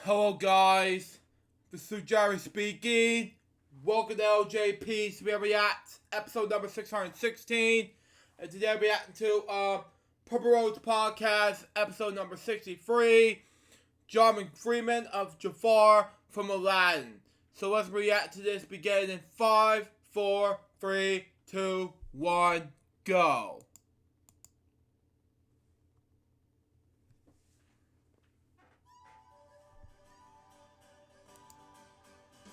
Hello guys, this is Jerry speaking. Welcome to LJPCBM React, episode number 616. And today we're reacting to Purple Roads Podcast, episode number 63. John and Freeman of Jafar from Aladdin. So let's react to this beginning in 5, 4, 3, 2, 1, go.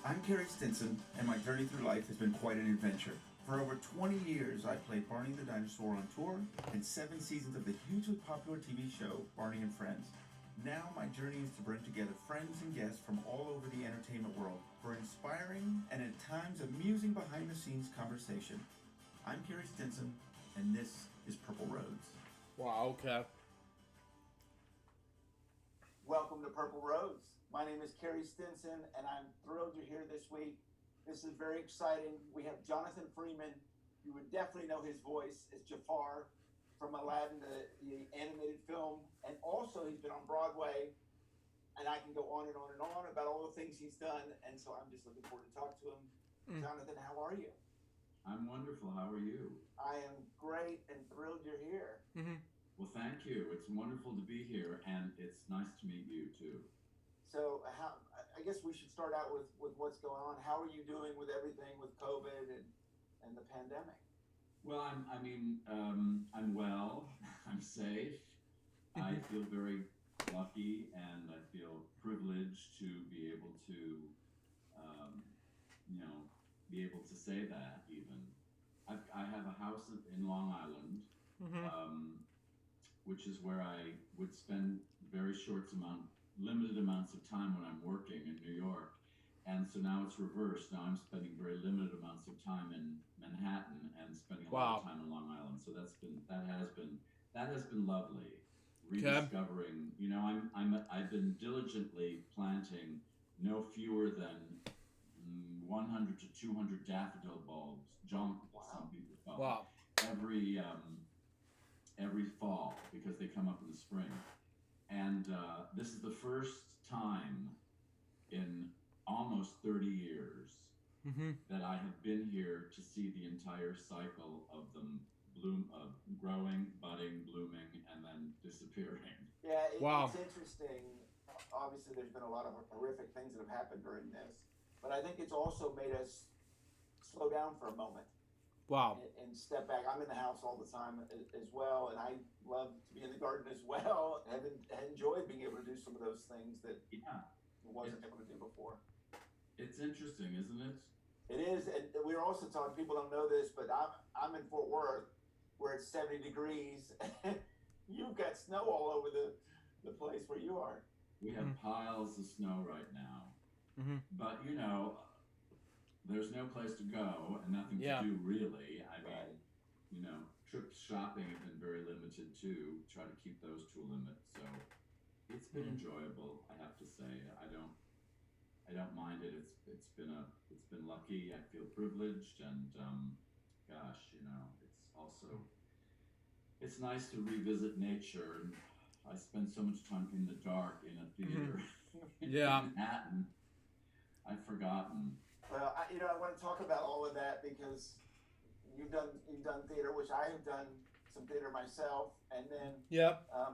I'm Carrie Stinson, and my journey through life has been quite an adventure. For over 20 years, I played Barney the Dinosaur on tour, and 7 seasons of the hugely popular TV show, Barney and Friends. Now my journey is to bring together friends and guests from all over the entertainment world for inspiring and at times amusing behind-the-scenes conversation. I'm Carrie Stinson, and this is Purple Roads. Wow, okay. Welcome to Purple Roads. My name is Carrie Stinson, and I'm thrilled you're here this week. This is very exciting. We have Jonathan Freeman. You would definitely know his voice as Jafar from Aladdin, the animated film, and also he's been on Broadway, and I can go on and on and on about all the things he's done, and so I'm just looking forward to talk to him. Jonathan, how are you? I'm wonderful. How are you? I am great and thrilled you're here. Well, thank you. It's wonderful to be here, and it's nice to meet you, too. So I guess we should start out with what's going on. How are you doing with everything with COVID and the pandemic? Well, I'm well. I'm safe. I feel very lucky, and I feel privileged to be able to, be able to say that even. I have a house in Long Island, which is where I would spend very limited amounts of time when I'm working in New York. And so now it's reversed. Now I'm spending very limited amounts of time in Manhattan and spending a lot of time in Long Island. So that has been lovely. Rediscovering, I've been diligently planting no fewer than 100 to 200 daffodil bulbs, some people call it, every fall, because they come up in the spring. And this is the first time in almost 30 years that I have been here to see the entire cycle of them growing, budding, blooming, and then disappearing. Yeah, it's interesting. Obviously, there's been a lot of horrific things that have happened during this, but I think it's also made us slow down for a moment. And step back. I'm in the house all the time as well, and I love to be in the garden as well. Have enjoyed being able to do some of those things that I wasn't able to do before. It's interesting, isn't it? It is, and we're also talking. People don't know this, but I'm in Fort Worth, where it's 70 degrees. You've got snow all over the place where you are. We have piles of snow right now, but there's no place to go and nothing to do really. I mean, trips shopping have been very limited too. Try to keep those to a limit. So it's been enjoyable, I have to say. I don't mind it. It's been lucky. I feel privileged, and it's nice to revisit nature. And I spend so much time in the dark in a theater in Manhattan. I've forgotten. Well, I want to talk about all of that because you've done theater, which I have done some theater myself, and then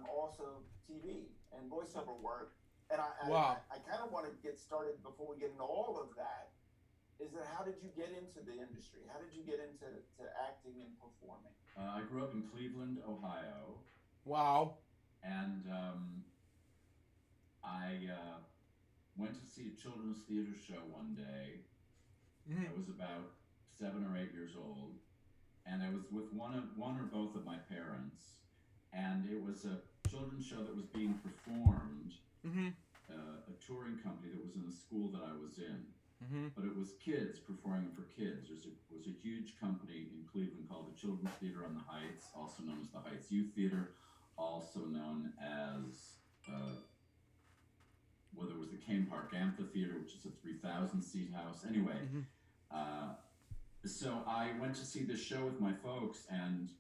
also TV and voiceover work. And I kind of want to get started before we get into all of that. Is that how did you get into the industry? How did you get into acting and performing? I grew up in Cleveland, Ohio. And I went to see a children's theater show one day. I was about 7 or 8 years old, and I was with one or both of my parents, and it was a children's show that was being performed, a touring company that was in the school that I was in, but it was kids performing for kids. There was a huge company in Cleveland called the Children's Theater on the Heights, also known as the Heights Youth Theater, also known as there was the Kane Park Amphitheater, which is a 3,000-seat house. Anyway, so I went to see this show with my folks, and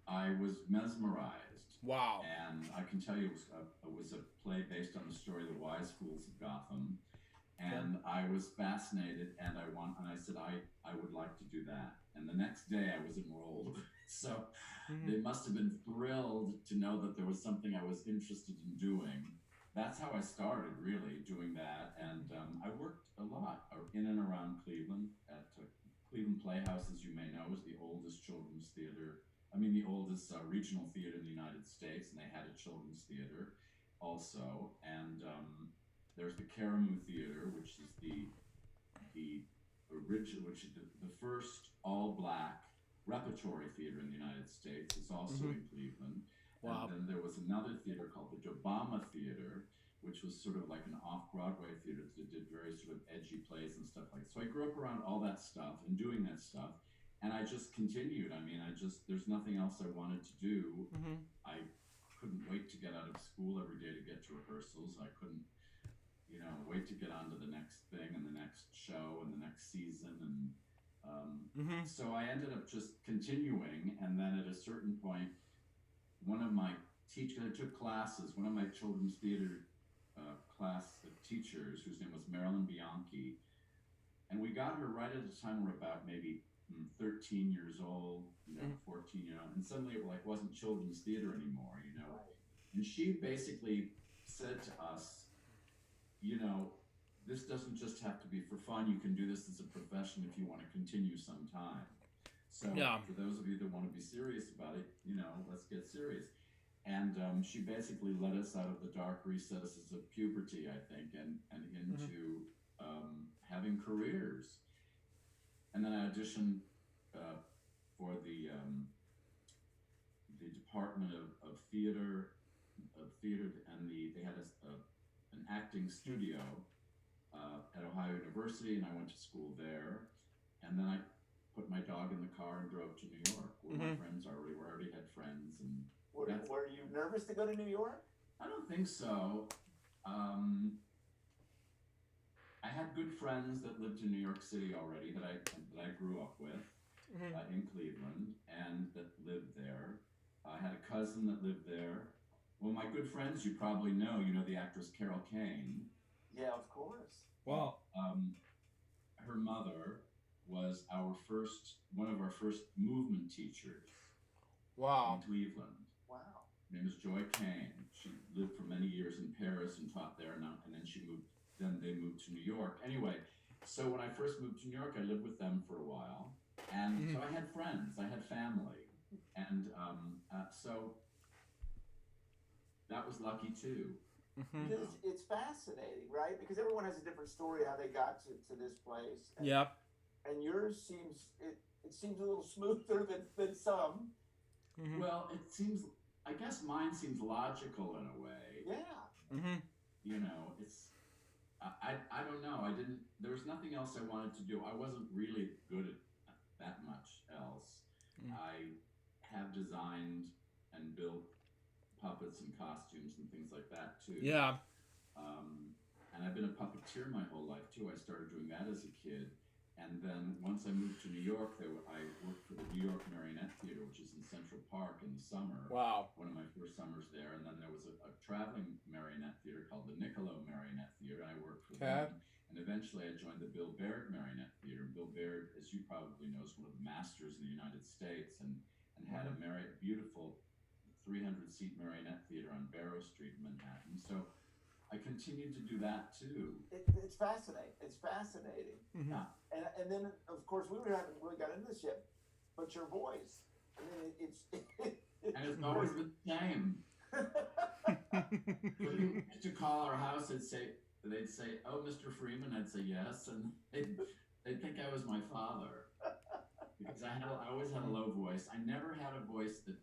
I was mesmerized Wow. And I can tell you it was a play based on the story The Wise Fools of Gotham. And I was fascinated, and I said I would like to do that. And the next day I was enrolled. So they must have been thrilled to know that there was something I was interested in doing. That's how I started, really, doing that. And I worked a lot in and around Cleveland at Cleveland Playhouse, as you may know, is the oldest children's theater. The oldest regional theater in the United States, and they had a children's theater also. And there's the Karamu Theater, which is the original, which is the first all-black repertory theater in the United States. It's also in Cleveland. Wow. And then there was another theater called the Obama Theater, which was sort of like an off-Broadway theater that did very sort of edgy plays and stuff like that. So I grew up around all that stuff and doing that stuff. And I just continued. There's nothing else I wanted to do. I couldn't wait to get out of school every day to get to rehearsals. I couldn't wait to get on to the next thing and the next show and the next season. And so I ended up just continuing. And then at a certain point, one of my teachers, I took classes, one of my children's theater class teachers, whose name was Marilyn Bianchi, and we got her right at a time we're about maybe 13 years old, 14, and suddenly it wasn't children's theater anymore, And she basically said to us, this doesn't just have to be for fun. You can do this as a profession if you want to continue sometime. So for those of you that want to be serious about it, let's get serious. And she basically led us out of the dark recesses of puberty, I think, and into having careers. And then I auditioned for the Department of Theater, and they had an acting studio at Ohio University, and I went to school there. And then I put my dog in the car and drove to New York, where my friends already were. I already had friends. And were you nervous to go to New York? I don't think so. I had good friends that lived in New York City already that I grew up with in Cleveland and that lived there. I had a cousin that lived there. Well, my good friends, you probably know the actress Carol Kane. Yeah, of course. Wow. Her mother was one of our first movement teachers. Wow. In Cleveland. Wow. Her name is Joy Kane. She lived for many years in Paris and taught there, and then they moved to New York. Anyway, so when I first moved to New York, I lived with them for a while, and so I had friends, I had family, and so that was lucky too. Because it's fascinating, right? Because everyone has a different story how they got to this place. And, and yours seems it seems a little smoother than some. Well, I guess mine seems logical in a way. Yeah. It's I don't know. There was nothing else I wanted to do. I wasn't really good at that much else. I have designed and built puppets and costumes and things like that too. And I've been a puppeteer my whole life too. I started doing that as a kid. And then once I moved to New York, I worked for the New York Marionette Theater, which is in Central Park in the summer. Wow. One of my first summers there. And then there was a traveling marionette theater called the Niccolo Marionette Theater, and I worked for them. And eventually I joined the Bill Baird Marionette Theater. Bill Baird, as you probably know, is one of the masters in the United States and had a beautiful 300-seat marionette theater on Barrow Street in Manhattan. So I continued to do that too. It's fascinating. It's fascinating. Yeah. And then of course we haven't really got into this yet, but your voice. I mean, and it's always the same. When you used to call our house, they'd say, "Oh, Mr. Freeman," I'd say yes, and they'd think I was my father because I always had a low voice. I never had a voice that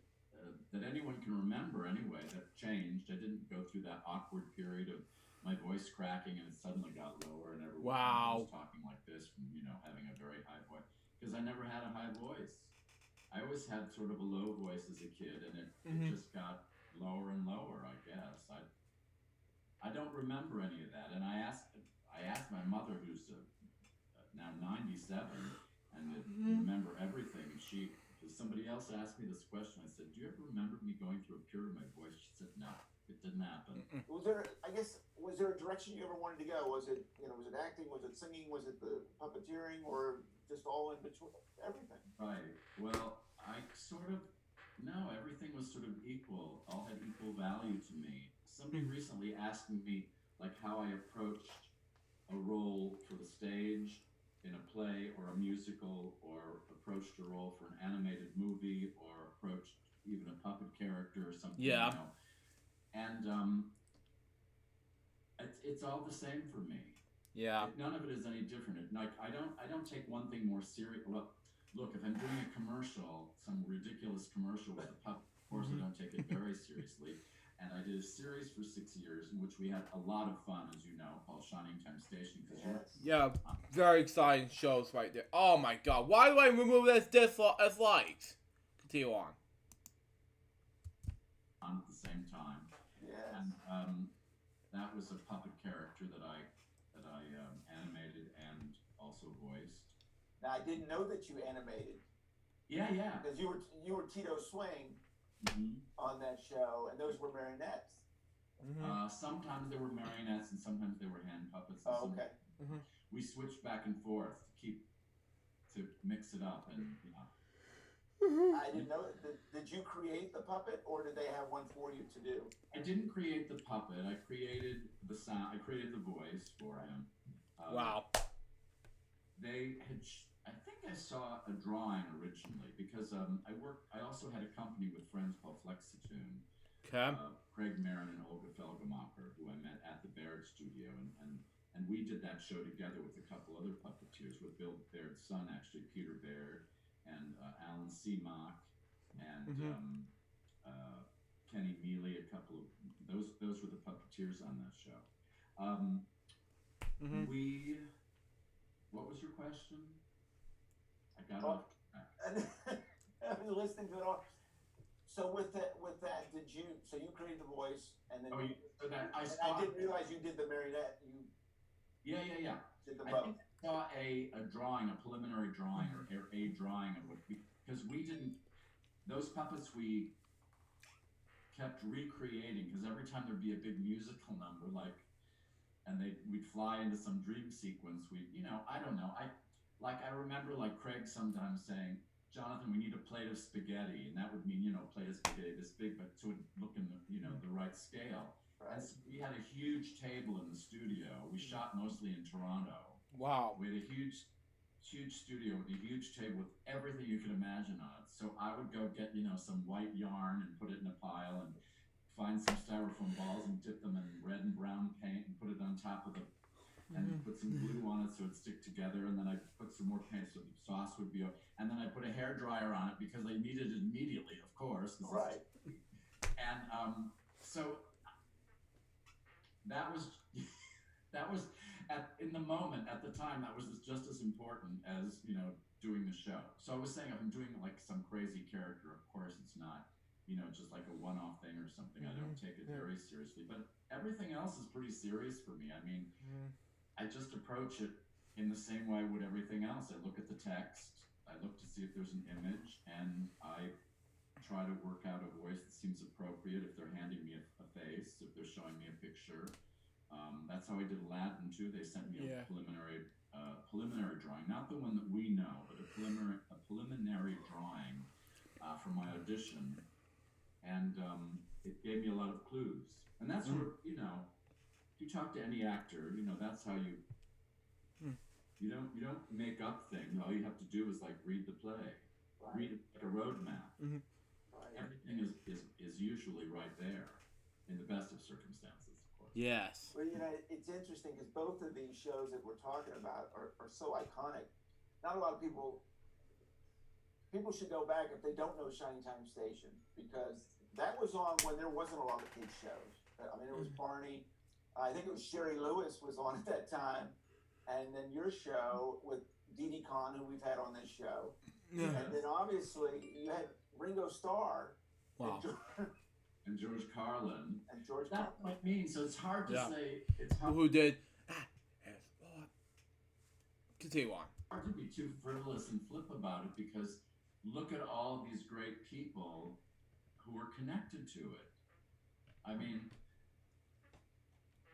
anyone can remember anyway, that changed. I didn't go through that awkward period of my voice cracking and it suddenly got lower and everyone was talking like this from, having a very high voice. Because I never had a high voice. I always had sort of a low voice as a kid and it just got lower and lower, I guess. I don't remember any of that. And I asked my mother, who's now 97, and to remember everything. Somebody else else asked me this question. I said, "Do you ever remember me going through a period of my voice?" She said, "No, it didn't happen." Was there a direction you ever wanted to go? Was it acting? Was it singing? Was it the puppeteering, or just all in between? Everything. Right. Well, everything was sort of equal. All had equal value to me. Somebody recently asked me like how I approached a role for the stage in a play or a musical, or approached a role for an animated movie, or approached even a puppet character or something. Yeah. And it's all the same for me. Yeah. None of it is any different. Like I don't take one thing more serious. Well, look, if I'm doing a commercial, some ridiculous commercial with a puppet, of course I don't take it very seriously. And I did a series for 6 years in which we had a lot of fun, as you know, called Shining Time Station. Yeah, very exciting shows right there. Oh my god, why do I remove this as likes? Continue on. At the same time. Yes. And that was a puppet character that I animated and also voiced. Now I didn't know that you animated. Yeah. Because you were Tito Swing on that show, and those were marionettes. Sometimes they were marionettes, and sometimes they were hand puppets. Oh, okay. We switched back and forth to mix it up, and I didn't know. Did you create the puppet, or did they have one for you to do? I didn't create the puppet. I created the sound. I created the voice for him. Wow. They had. I think I saw a drawing originally because I also had a company with friends called Flexitune. Okay. Craig Marin and Olga Felgemacher, who I met at the Baird studio, and we did that show together with a couple other puppeteers, with Bill Baird's son, actually, Peter Baird, and Alan Seamock, and Kenny Mealy. A couple of those were the puppeteers on that show. What was your question? I got off track. I was listening to it all. So with that, so you created the voice, and then I didn't realize you did the marionette. Yeah. Did the I think I saw a drawing, a preliminary drawing, or a drawing of what because we didn't. Those puppets we kept recreating, because every time there'd be a big musical number, and we'd fly into some dream sequence. I don't know. I remember Craig sometimes saying, "Jonathan, we need a plate of spaghetti," and that would mean plate of spaghetti this big, but to look in the right scale. Right. And so we had a huge table in the studio. We shot mostly in Toronto. Wow. We had a huge studio with a huge table with everything you could imagine on it. So I would go get some white yarn and put it in a pile, and find some styrofoam balls and dip them in red and brown paint and put it on top of and put some glue on it so it'd stick together, and then I'd put some more paint so the sauce would be, and then I put a hairdryer on it because I needed it immediately, of course. Right. And so that was in the moment, at the time, that was just as important as doing the show. So I was saying, if I'm doing some crazy character, of course it's not just like a one-off thing or something. I don't take it very seriously, but everything else is pretty serious for me. I mean, I just approach it in the same way I would everything else. I look at the text, I look to see if there's an image, and I try to work out a voice that seems appropriate. If they're handing me a face, if they're showing me a picture. That's how I did Aladdin too. They sent me a preliminary drawing, not the one that we know, but a preliminary drawing for my audition, and it gave me a lot of clues. And that's where if you talk to any actor, that's how you don't make up things. All you have to do is read the play, read it like a roadmap. Right. Everything is usually right there, in the best of circumstances, of course. Yes. Well, it's interesting because both of these shows that we're talking about are so iconic. Not a lot of people should go back if they don't know Shining Time Station, because that was on when there wasn't a lot of kids shows. I mean, it was Barney. I think it was Sherry Lewis was on at that time, and then your show with Dee Dee Conn, who we've had on this show, and then obviously you had Ringo Starr. Wow. And George Carlin. And George That's Carlin. what I mean. So it's hard to say. It's Who did? Continue on. hard to be too frivolous and flip about it, because look at all these great people who are connected to it. I mean,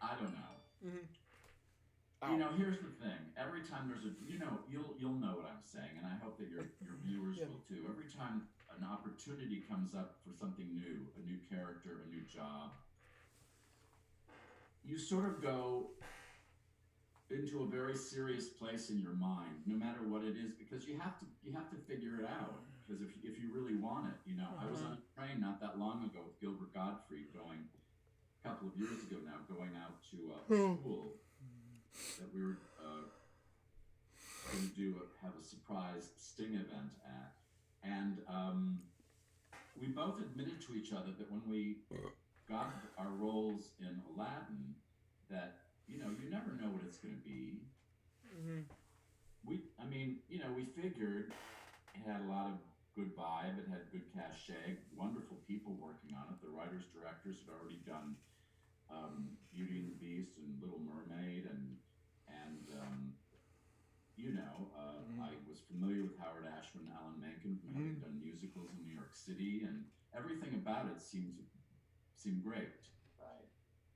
I don't know. Mm-hmm. You know, here's the thing. Every time there's a, you know, you'll know what I'm saying, and I hope that your viewers will too. Every time an opportunity comes up for something new, a new character, a new job, you sort of go into a very serious place in your mind, no matter what it is, because you have to figure it out. Because if you really want it, you know, I was on a train not that long ago with Gilbert Gottfried, going a couple of years ago now, going out to a school that we were going to have a surprise sting event at, and we both admitted to each other that when we got our roles in Aladdin, that, you know, you never know what it's going to be. I mean, you know, we figured it had a lot of good vibe, it had good cachet, wonderful people working on it. The writers, directors had already done Beauty and the Beast and Little Mermaid, and you know, I was familiar with Howard Ashman and Alan Menken from having done musicals in New York City, and everything about it seemed great. Right.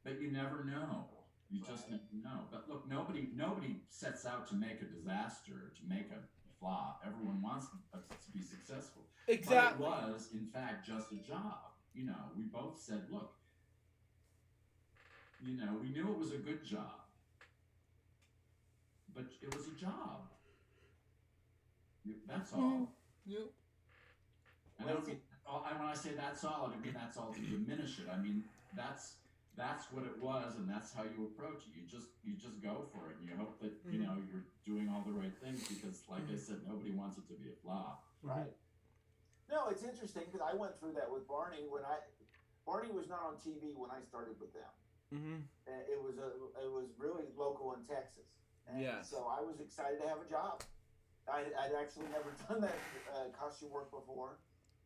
But you never know. You just never know. But look, nobody sets out to make a disaster, to make a flop. Everyone wants to be successful. Exactly. But it was, in fact, just a job. You know, we both said, look, you know, we knew it was a good job, but it was a job. That's all. Yep. And I don't mean, when I say that's all, I don't mean that's all to diminish it. I mean, that's what it was, and that's how you approach it. You just go for it, and you hope that you know you're doing all the right things, because, like I said, nobody wants it to be a flop. Right. No, it's interesting because I went through that with Barney Barney was not on TV when I started with them. It was really local in Texas, and so I was excited to have a job. I'd actually never done that costume work before.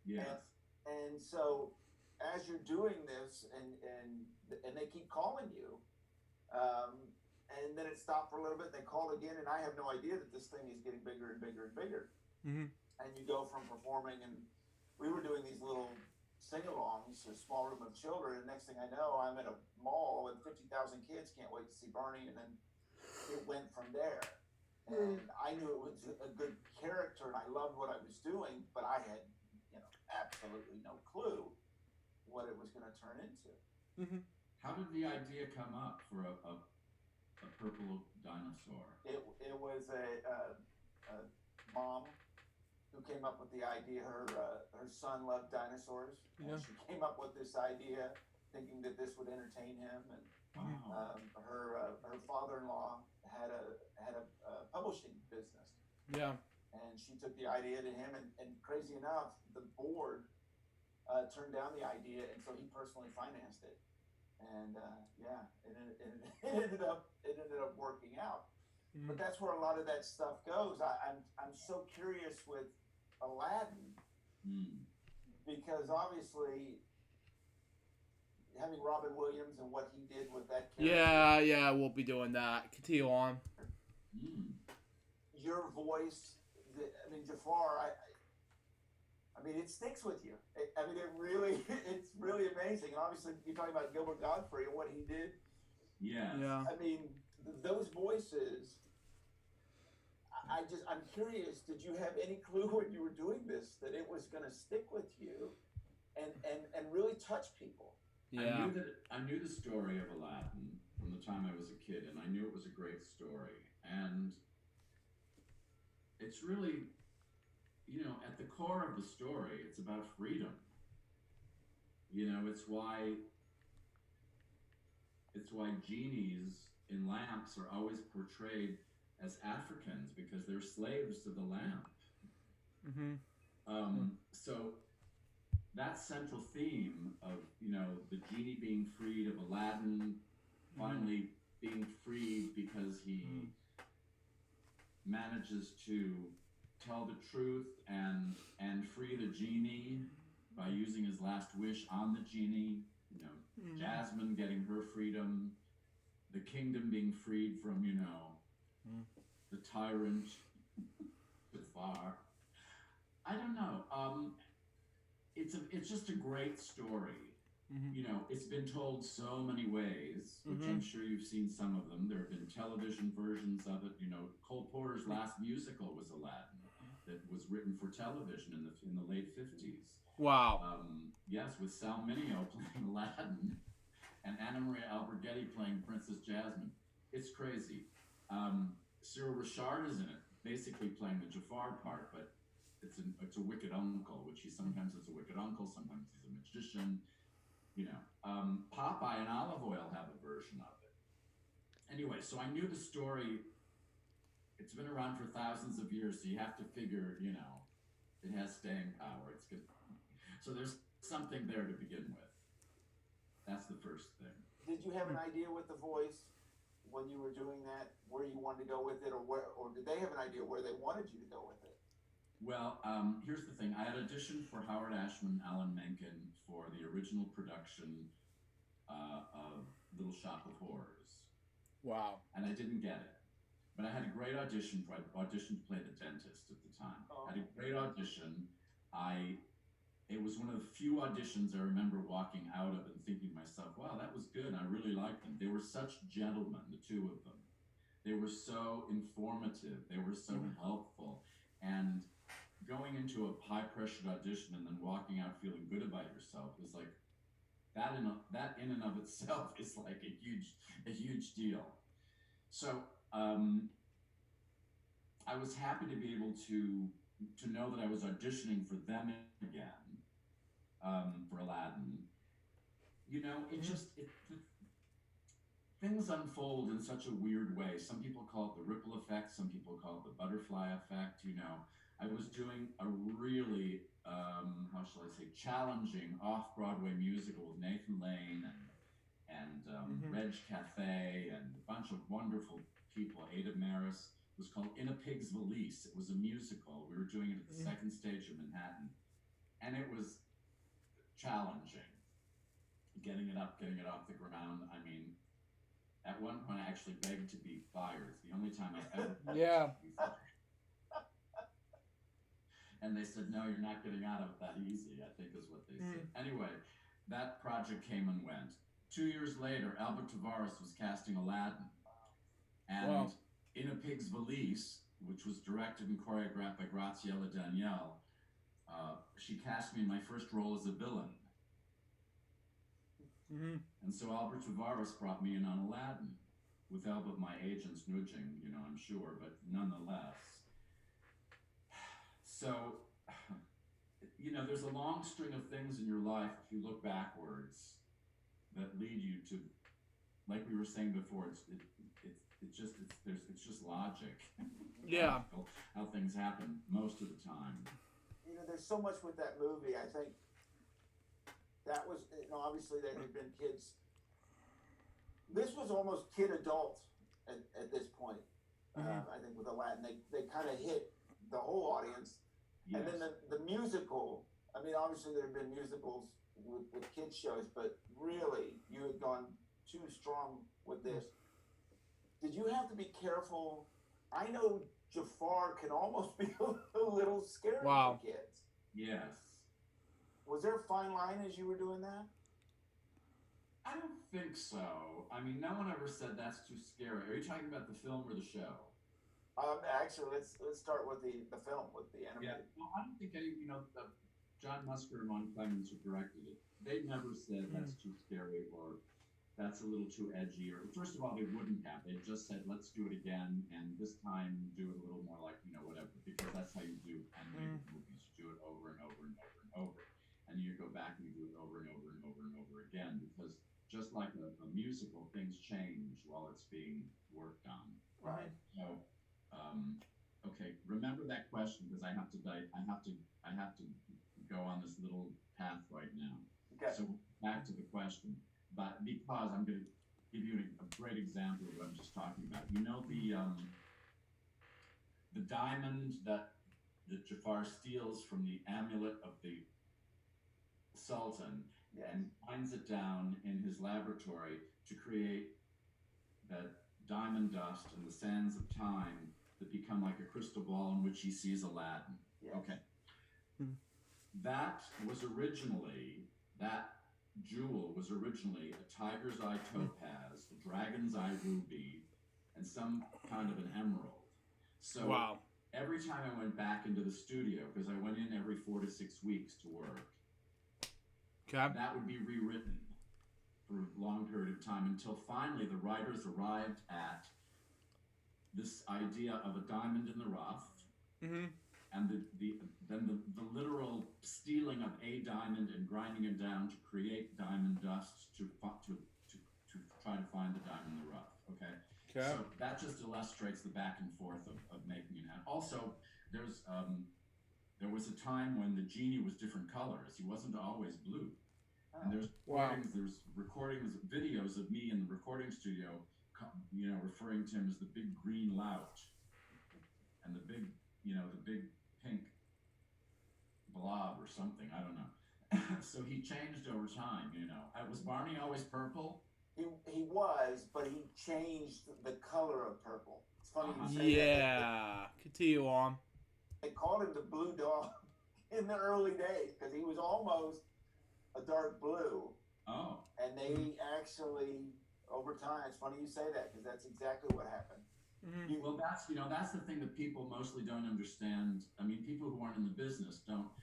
Yes. And so as you're doing this, and they keep calling you, and then it stopped for a little bit. They call again, and I have no idea that this thing is getting bigger and bigger and bigger. And you go from performing, and we were doing these little sing-alongs, a small room of children, and next thing I know, I'm at a mall with 50,000 kids, can't wait to see Barney, and then it went from there. And I knew it was a good character, and I loved what I was doing, but I had, you know, absolutely no clue what it was going to turn into. How did the idea come up for a purple dinosaur? It was a mom who came up with the idea. Her son loved dinosaurs, and she came up with this idea, thinking that this would entertain him. And her father-in-law had a publishing business. Yeah. And she took the idea to him, and crazy enough, the board turned down the idea, and so he personally financed it. And it ended up working out. But that's where a lot of that stuff goes. I'm so curious with Aladdin, because obviously having Robin Williams and what he did with that character. Yeah, we'll be doing that. Continue on. Your voice, I mean, Jafar, I mean, it sticks with you. I mean, it's really amazing. And obviously, you're talking about Gilbert Gottfried and what he did. Yeah. I mean, those voices. I'm curious. Did you have any clue when you were doing this that it was going to stick with you, and really touch people? Yeah. I knew the story of Aladdin from the time I was a kid, and I knew it was a great story. And it's really, you know, at the core of the story, it's about freedom. You know, it's why genies in lamps are always portrayed as Africans, because they're slaves to the lamp. So that central theme of, you know, the genie being freed, of Aladdin finally being freed because he manages to tell the truth and free the genie by using his last wish on the genie. You know, Jasmine getting her freedom, the kingdom being freed from, you know, the tyrant, Jafar. I don't know. it's just a great story. Mm-hmm. You know, it's been told so many ways, which I'm sure you've seen some of them. There have been television versions of it. You know, Cole Porter's last musical was Aladdin, that was written for television in the late 50s. Wow. Yes, with Sal Mineo playing Aladdin and Anna Maria Alberghetti playing Princess Jasmine. It's crazy. Cyril Richard is in it, basically playing the Jafar part, but it's a wicked uncle, which he sometimes is a wicked uncle, sometimes he's a magician. You know, Popeye and Olive Oil have a version of it. Anyway, so I knew the story. It's been around for thousands of years, so you have to figure, you know, it has staying power. It's good. So there's something there to begin with. That's the first thing. Did you have an idea with the voice when you were doing that, where you wanted to go with it, or did they have an idea where they wanted you to go with it? Well, here's the thing. I had auditioned for Howard Ashman, Alan Menken for the original production of Little Shop of Horrors. Wow. And I didn't get it. But I had a great audition. I auditioned to play the dentist at the time. Oh. I had a great audition. It was one of the few auditions I remember walking out of and thinking to myself, wow, that was good. I really liked them. They were such gentlemen, the two of them. They were so informative. They were so helpful. And going into a high-pressured audition and then walking out feeling good about yourself was like, that in and of itself is like a huge deal. So I was happy to be able to know that I was auditioning for them again, for Aladdin. You know, things unfold in such a weird way. Some people call it the ripple effect. Some people call it the butterfly effect. You know, I was doing a really, how shall I say, challenging off-Broadway musical with Nathan Lane and Reg Cafe and a bunch of wonderful people. Ada Maris. It was called In a Pig's Valise. It was a musical. We were doing it at the second stage of Manhattan. And it was challenging. Getting it off the ground. I mean, at one point I actually begged to be fired. It's the only time I've ever begged to be fired. And they said, no, you're not getting out of it that easy, I think is what they said. Anyway, that project came and went. 2 years later, Albert Tavares was casting Aladdin. And In a Pig's Valise, which was directed and choreographed by Graziella Daniele, she cast me in my first role as a villain. And so Albert Tavares brought me in on Aladdin, with help of my agents nudging, you know, I'm sure, but nonetheless. So, you know, there's a long string of things in your life, if you look backwards, that lead you to, like we were saying before, it's just logic. Yeah. How things happen most of the time. You know, there's so much with that movie. I think that was, you know, obviously there had been kids. This was almost kid adult at this point. I think with Aladdin, they kind of hit the whole audience. Yes. And then the musical, I mean, obviously there have been musicals with kids shows, but really you had gone too strong with this. Did you have to be careful? I know Jafar can almost be a little scary for kids. Yes. Was there a fine line as you were doing that? I don't think so. I mean, no one ever said that's too scary. Are you talking about the film or the show? Actually, let's start with the film, with the animated. Yeah, well, I don't think John Musker and Ron Clements, who directed it, they never said that's too scary or that's a little too edgy. Or first of all, they wouldn't have. They just said, let's do it again, and this time do it a little more like, you know, whatever, because that's how you do animated movies. You do it over and over and over and over, and you go back and you do it over and over and over and over again, because just like a musical, things change while it's being worked on. Right. So. Okay, remember that question, because I have to go on this little path right now. Okay. So back to the question, but because I'm going to give you a great example of what I'm just talking about. You know the diamond that Jafar steals from the amulet of the Sultan and finds it down in his laboratory to create that diamond dust and the sands of time that become like a crystal ball in which he sees Aladdin. Yes. Okay. that jewel was originally a tiger's eye topaz, a dragon's eye ruby, and some kind of an emerald. So Wow. every time I went back into the studio, because I went in every 4 to 6 weeks to work, Okay. that would be rewritten for a long period of time until finally the writers arrived at this idea of a diamond in the rough, Mm-hmm. and then the literal stealing of a diamond and grinding it down to create diamond dust to try to find the diamond in the rough. Okay. Okay. So that just illustrates the back and forth of making it. And also, there was a time when the genie was different colors. He wasn't always blue. And there's recordings, videos of me in the recording studio, referring to him as the big green lout, and the big pink blob or something. I don't know. So he changed over time. Was Barney always purple? He was, but he changed the color of purple. It's funny you say that. Yeah. Continue on. They called him the blue dog in the early days because he was almost a dark blue. Oh. And they actually, over time, it's funny you say that because that's exactly what happened. Mm-hmm. Well, that's the thing that people mostly don't understand. I mean, people who aren't in the business don't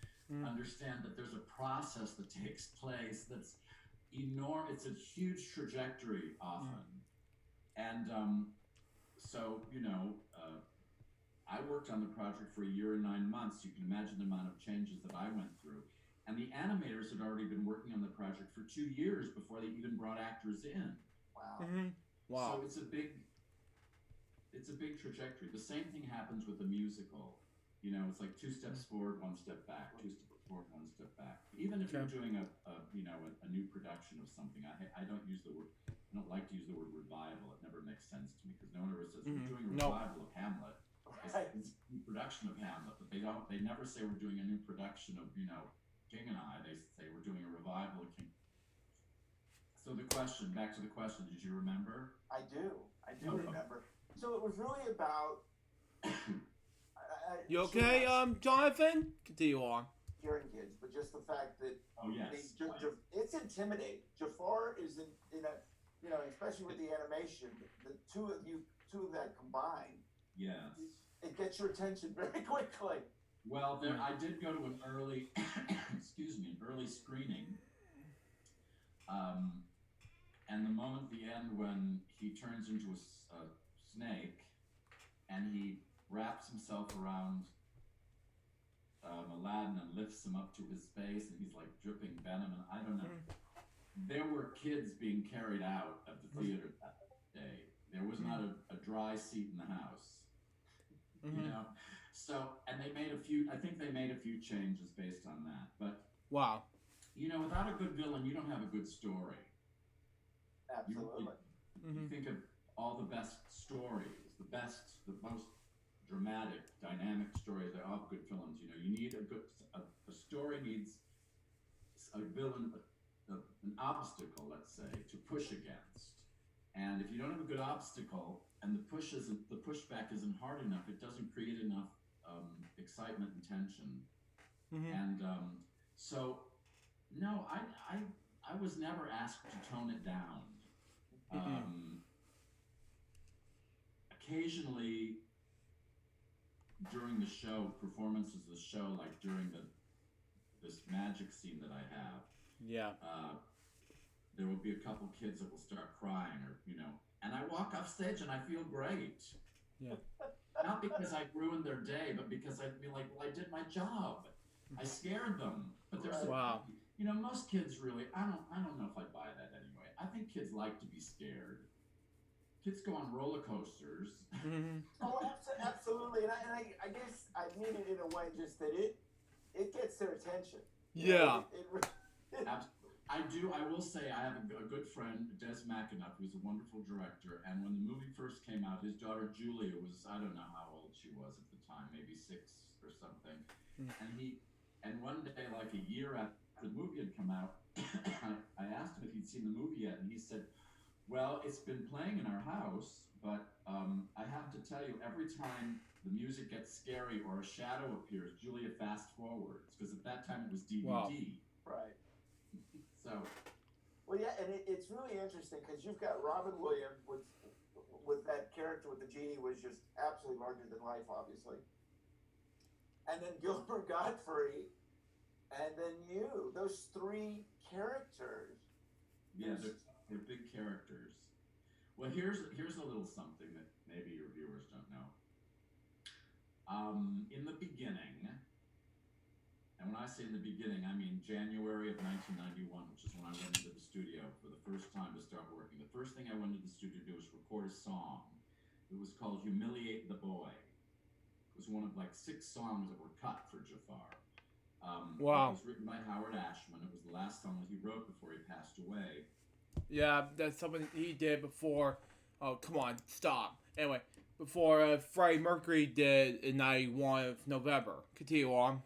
understand that there's a process that takes place that's enormous. It's a huge trajectory often. And I worked on the project for 1 year and 9 months. You can imagine the amount of changes that I went through. And the animators had already been working on the project for 2 years before they even brought actors in. Wow. Mm-hmm. Wow. So it's a big trajectory. The same thing happens with a musical. It's like 2 steps forward, 1 step back, 2 steps forward, 1 step back. Even if you're doing a new production of something, I don't like to use the word revival. It never makes sense to me because no one ever says we're doing a revival of Hamlet. It's a new production of Hamlet, but they never say we're doing a new production of King and I. They say we're doing a revival of King. So back to the question, did you remember? I do remember. So it was really about. You okay, Jonathan? Continue on. Hearing kids, but just the fact that it's intimidating. Jafar is in a, especially with the animation, the two of that combined. Yes. It gets your attention very quickly. Well, I did go to an early, early screening. And the moment at the end when he turns into a snake and he wraps himself around Aladdin and lifts him up to his face and he's like dripping venom and I don't know. There were kids being carried out of the theater that day. There was not a dry seat in the house. So, and they made I think they made a few changes based on that. But, wow. Without a good villain, you don't have a good story. Absolutely. You think of all the best stories, the most dramatic, dynamic stories. They all have good villains. You need a story needs a villain, an obstacle, let's say, to push against. And if you don't have a good obstacle and the pushback isn't hard enough, it doesn't create enough excitement and tension. And so, no, I was never asked to tone it down. Occasionally, during the show, performances of the show, like during this magic scene that I have, there will be a couple kids that will start crying, and I walk off stage and I feel great. Yeah. Not because I ruined their day, but because I feel like, well, I did my job. I scared them. But there's most kids really. I don't know if I buy that anyway. I think kids like to be scared. Kids go on roller coasters. Oh, absolutely. And I guess I mean it in a way just that it gets their attention. Yeah. I do. I will say I have a good friend, Des McAnuff, who's a wonderful director. And when the movie first came out, his daughter Julia was, I don't know how old she was at the time, maybe 6 or something. And one day, like a year after the movie had come out, I asked him if he'd seen the movie yet, and he said, Well, it's been playing in our house, but I have to tell you, every time the music gets scary or a shadow appears, Julia fast forwards because at that time it was Wow. DVD. Right. So Well, yeah, and it's really interesting because you've got Robin Williams with that character with the genie was just absolutely larger than life, obviously, and then Gilbert Godfrey, and then you. Those three characters. yeah, they're big characters. Well, here's a little something that maybe your viewers don't know. In the beginning, and when I say in the beginning, I mean January of 1991, which is when I went into the studio for the first time to start working. The first thing I went into the studio to do was record a song. It was called "Humiliate the Boy." It was one of like 6 songs that were cut for Jafar. Wow. It was written by Howard Ashman. It was the last song that he wrote before he passed away. Yeah, that's something he did before. Oh, come on, stop. Anyway, before Freddie Mercury did in '91 of November. Continue on.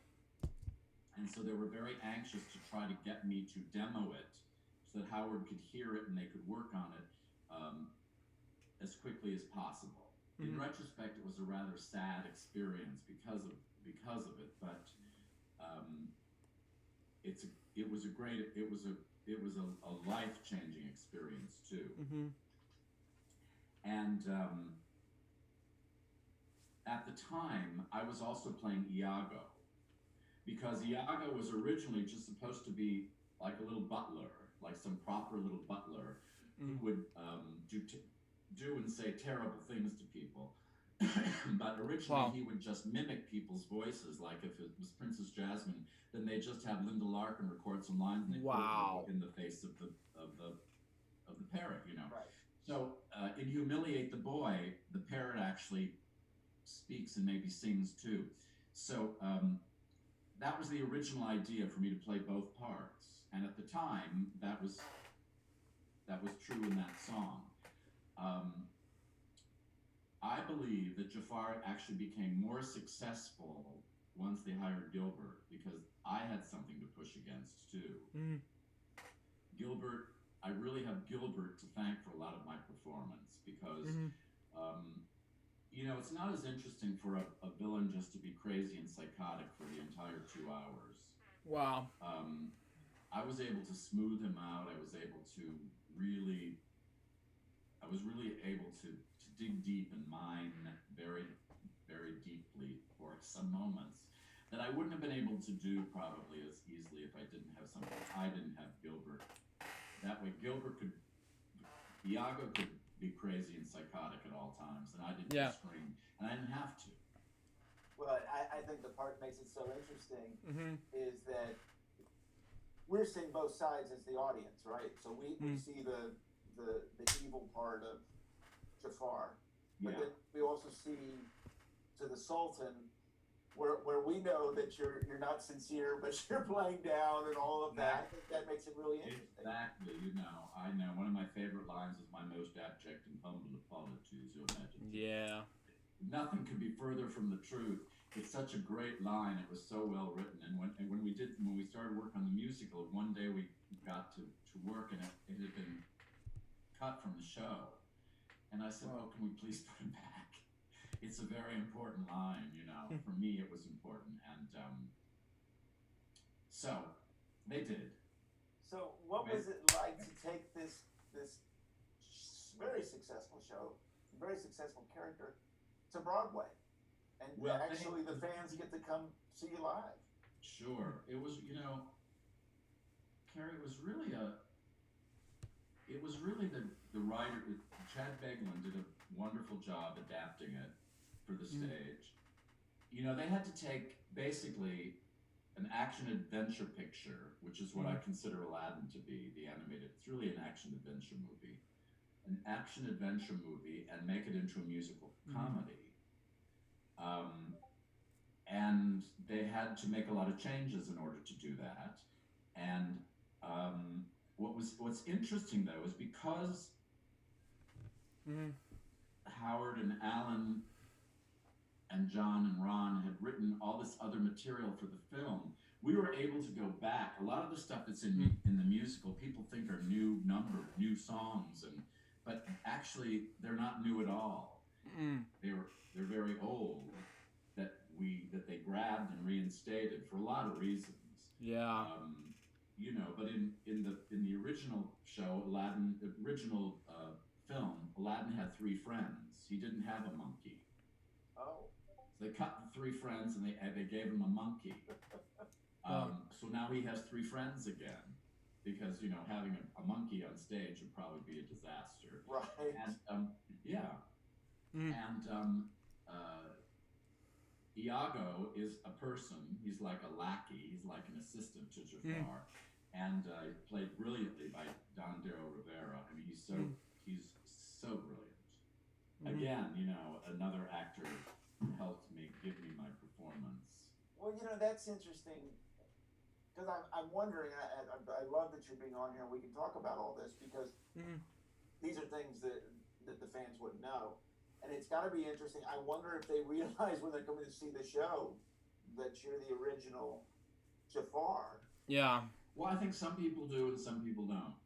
And so they were very anxious to try to get me to demo it so that Howard could hear it and they could work on it as quickly as possible. In retrospect, it was a rather sad experience because of it, but it was a life-changing experience too. And at the time, I was also playing Iago, because Iago was originally just supposed to be like a little butler, like some proper little butler who would do and say terrible things to people. But originally he would just mimic people's voices. Like if it was Princess Jasmine, then they just have Linda Larkin record some lines and they put it in the face of the parrot, you know. Right. So in Humiliate the Boy, the parrot actually speaks and maybe sings too. So that was the original idea for me to play both parts, and at the time that was true in that song. I believe that Jafar actually became more successful once they hired Gilbert, because I had something to push against too. Gilbert, I really have Gilbert to thank for a lot of my performance, because you know, it's not as interesting for a villain just to be crazy and psychotic for the entire 2 hours. Wow. I was able to smooth him out. I was really able to dig deep and mine very, very deeply for some moments that I wouldn't have been able to do probably as easily if I didn't have something. I didn't have Gilbert. That way, Iago could be crazy and psychotic at all times, and I didn't scream, and I didn't have to. Well, I think the part that makes it so interesting is that we're seeing both sides as the audience, right? So we see the evil part of Jafar, but then we also see to the Sultan where we know that you're not sincere, but you're playing down and all of that. I think that makes it really interesting. Exactly, you know, I know. One of my favorite lines is "My most abject and humble apologies, Your Majesty." Yeah. Nothing could be further from the truth. It's such a great line. It was so well written. And when we started work on the musical, one day we got to work, and it had been cut from the show. And I said, "Oh, can we please put it back? It's a very important line, you know." For me, it was important, and so they did. So, what was it like to take this very successful show, very successful character, to Broadway, and actually the fans get to come see you live? Sure, it was. You know, Carrie, it was really the writer. Chad Beglin did a wonderful job adapting it for the stage. You know, they had to take basically an action-adventure picture, which is what I consider Aladdin to be, the animated. It's really an action-adventure movie. An action-adventure movie, and make it into a musical comedy. And they had to make a lot of changes in order to do that. And what's interesting, though, is because Howard and Alan and John and Ron had written all this other material for the film, we were able to go back. A lot of the stuff that's in the musical, people think are new songs, and but actually they're not new at all. They're very old that they grabbed and reinstated for a lot of reasons. Yeah. You know, but in the original show, original film, Aladdin had 3 friends. He didn't have a monkey. Oh. So they cut the 3 friends and they gave him a monkey. So now he has 3 friends again, because you know having a monkey on stage would probably be a disaster. Right. And and Iago is a person. He's like a lackey. He's like an assistant to Jafar, and played brilliantly by Don Darrow Rivera. I mean, he's so brilliant. Again, you know, another actor helped me give me my performance. Well, you know, that's interesting, because I'm wondering. I love that you're being on here, and we can talk about all this, because these are things that the fans wouldn't know. And it's got to be interesting. I wonder if they realize when they're coming to see the show that you're the original Jafar. Yeah. Well, I think some people do and some people don't.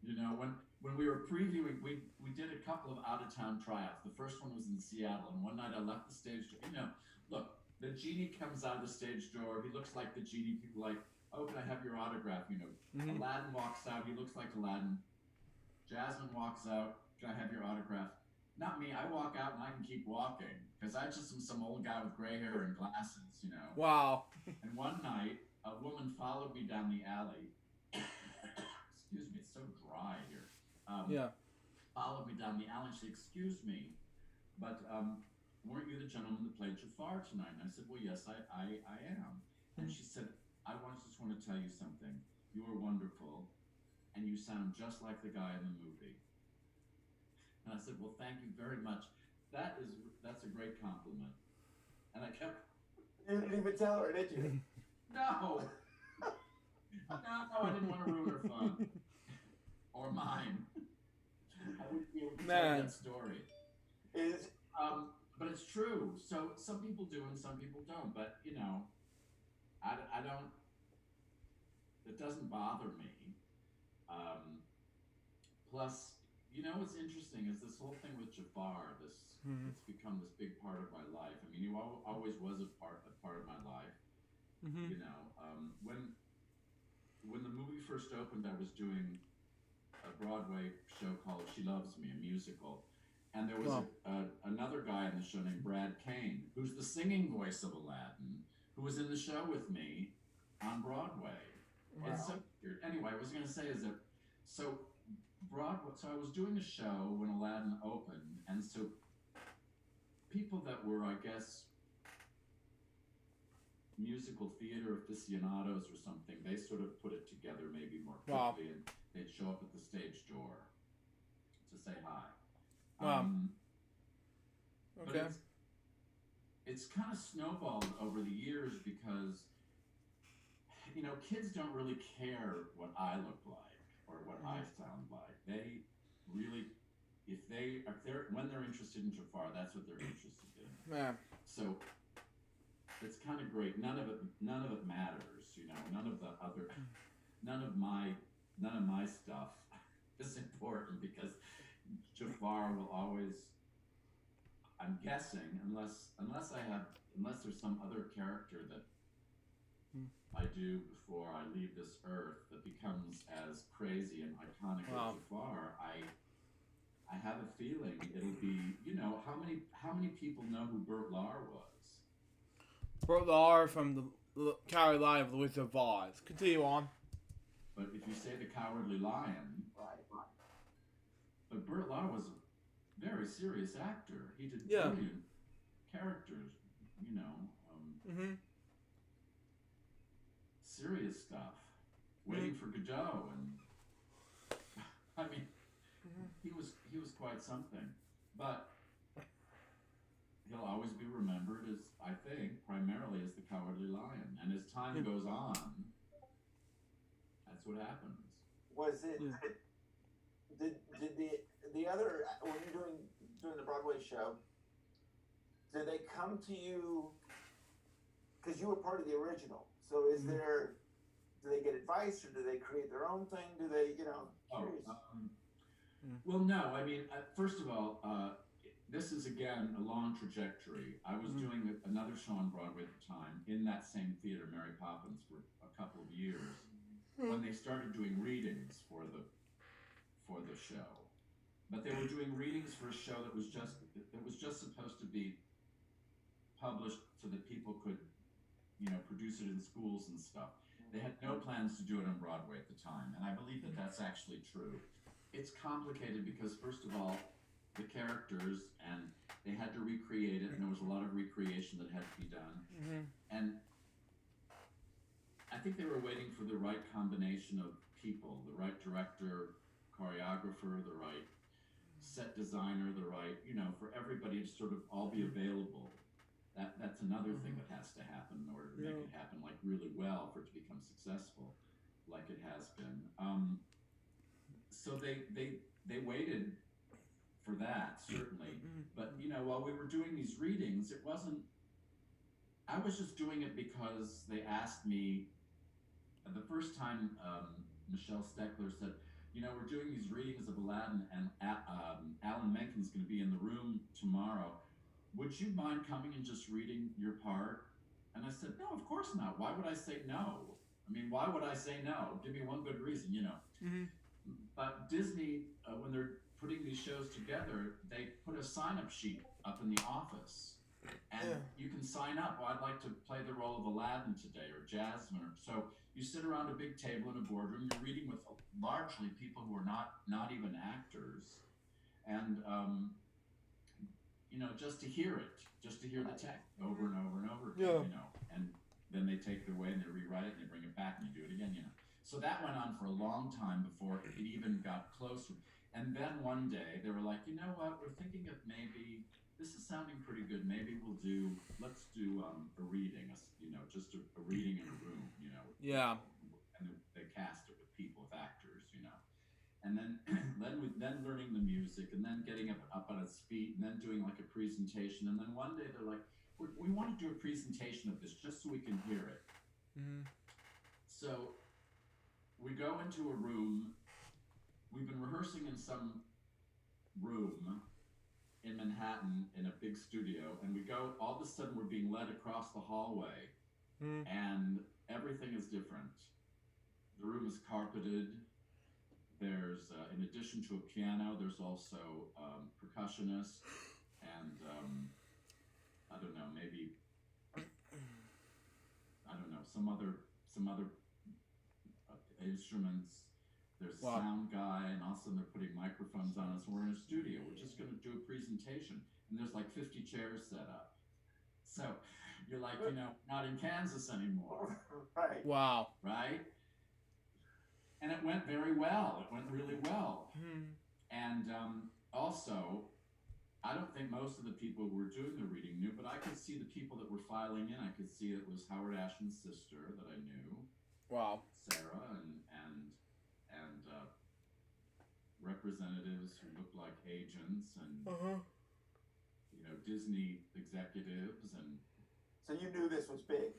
You know, when we were previewing, we did a couple of out-of-town tryouts. The first one was in Seattle, and one night I left the stage door. You know, look, the genie comes out of the stage door. He looks like the genie. People like, oh, can I have your autograph? You know, Aladdin walks out. He looks like Aladdin. Jasmine walks out. Can I have your autograph? Not me. I walk out and I can keep walking because I just am some old guy with gray hair and glasses, you know. Wow. And one night, a woman followed me down the alley. Excuse me, it's so dry here. Followed me down the alley and she said, excuse me, but weren't you the gentleman that played Jafar tonight? And I said, well, yes, I am. And she said, I just want to tell you something. You are wonderful, and you sound just like the guy in the movie. And I said, well, thank you very much. That's a great compliment. And I kept... You didn't even tell her, did you? No! No, I didn't want to ruin her fun. Or mine. I wouldn't be able to tell that story. But it's true. So some people do and some people don't. But, you know, I don't... It doesn't bother me. Plus... You know what's interesting is this whole thing with Jafar. It's become this big part of my life. I mean, he always was a part of my life. You know, when the movie first opened, I was doing a Broadway show called She Loves Me, a musical, and there was another guy in the show named Brad Kane, who's the singing voice of Aladdin, who was in the show with me on Broadway. Wow. It's so weird. Anyway, what I was going to say is that so I was doing a show when Aladdin opened, and so people that were, I guess, musical theater aficionados or something, they sort of put it together maybe more quickly, and they'd show up at the stage door to say hi. Wow. Okay. But it's kind of snowballed over the years because, you know, kids don't really care what I look like or what I sound like. They really, when they're interested in Jafar, that's what they're interested in. Yeah. So it's kind of great. None of it matters, you know. None of my stuff is important because Jafar will always, I'm guessing, unless there's some other character that I do before I leave this earth that becomes as crazy and iconic as Jafar, I have a feeling it'll be, you know, how many people know who Bert Lahr was? Bert Lahr from the Cowardly Lion of the Wizard of Oz. Continue on. But if you say the Cowardly Lion, but Bert Lahr was a very serious actor. He did brilliant characters, you know. Serious stuff. Waiting for Godot, and I mean, he was quite something. But he'll always be remembered as, I think, primarily as the Cowardly Lion. And as time goes on, that's what happens. Was it? Did the other, when you're doing the Broadway show, did they come to you because you were part of the original? So is there? Do they get advice, or do they create their own thing? Do they, you know? Well, no. I mean, first of all, this is again a long trajectory. I was doing another show on Broadway at the time in that same theater, Mary Poppins, for a couple of years when they started doing readings for the show. But they were doing readings for a show that was just supposed to be published so that people could, produce it in schools and stuff. They had no plans to do it on Broadway at the time, and I believe that that's actually true. It's complicated because, first of all, the characters, and they had to recreate it, and there was a lot of recreation that had to be done. And I think they were waiting for the right combination of people, the right director, choreographer, the right set designer, the right, for everybody to sort of all be available. That's another thing that has to happen in order to make it happen like really well for it to become successful, like it has been. So they waited for that, certainly. But while we were doing these readings, I was just doing it because they asked me. The first time Michelle Steckler said, we're doing these readings of Aladdin, and Alan Menken's going to be in the room tomorrow. Would you mind coming and just reading your part? And I said, no, of course not. Why would I say no? I mean, why would I say no? Give me one good reason, But Disney, when they're putting these shows together, they put a sign-up sheet up in the office. And you can sign up. Well, I'd like to play the role of Aladdin today, or Jasmine. So you sit around a big table in a boardroom. You're reading with largely people who are not even actors, and just to hear the text over and over and over again, and then they take it away and they rewrite it and they bring it back and you do it again, So that went on for a long time before it even got closer. And then one day they were like, you know what? We're thinking of maybe. This is sounding pretty good. Maybe let's do a reading, just a reading in a room, Yeah. And they cast it with people, with actors, And then then learning the music, and then getting up on its feet, and then doing like a presentation. And then one day they're like, we want to do a presentation of this just so we can hear it. So we go into a room. We've been rehearsing in some room in Manhattan in a big studio, and we go, all of a sudden we're being led across the hallway, and everything is different. The room is carpeted. There's, in addition to a piano, there's also percussionists, and I don't know, maybe, some other instruments. There's a sound guy, and all of a sudden they're putting microphones on us. We're in a studio. We're just going to do a presentation, and there's like 50 chairs set up. So you're like, not in Kansas anymore. Right. Wow. Right? And it went very well. It went really well. And also, I don't think most of the people who were doing the reading knew, but I could see the people that were filing in. I could see it was Howard Ashman's sister that I knew. Wow. Sarah, and representatives who looked like agents, and Disney executives, and So you knew this was big.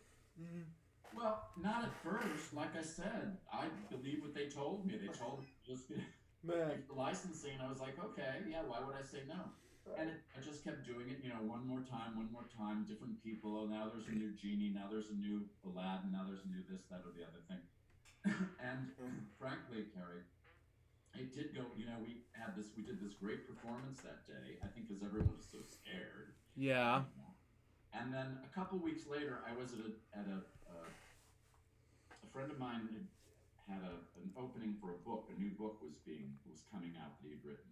well, not at first. Like I said, I believe what they told me. They told me just the licensing, and I was like, okay, yeah, why would I say no? And I just kept doing it, one more time, different people. Oh, now there's a new genie, now there's a new Aladdin, now there's a new this, that, or the other thing. And frankly, Carrie, it did go, we did this great performance that day, I think because everyone was so scared. Yeah. And then a couple weeks later, I was at a friend of mine had an opening for a book. A new book was coming out that he had written.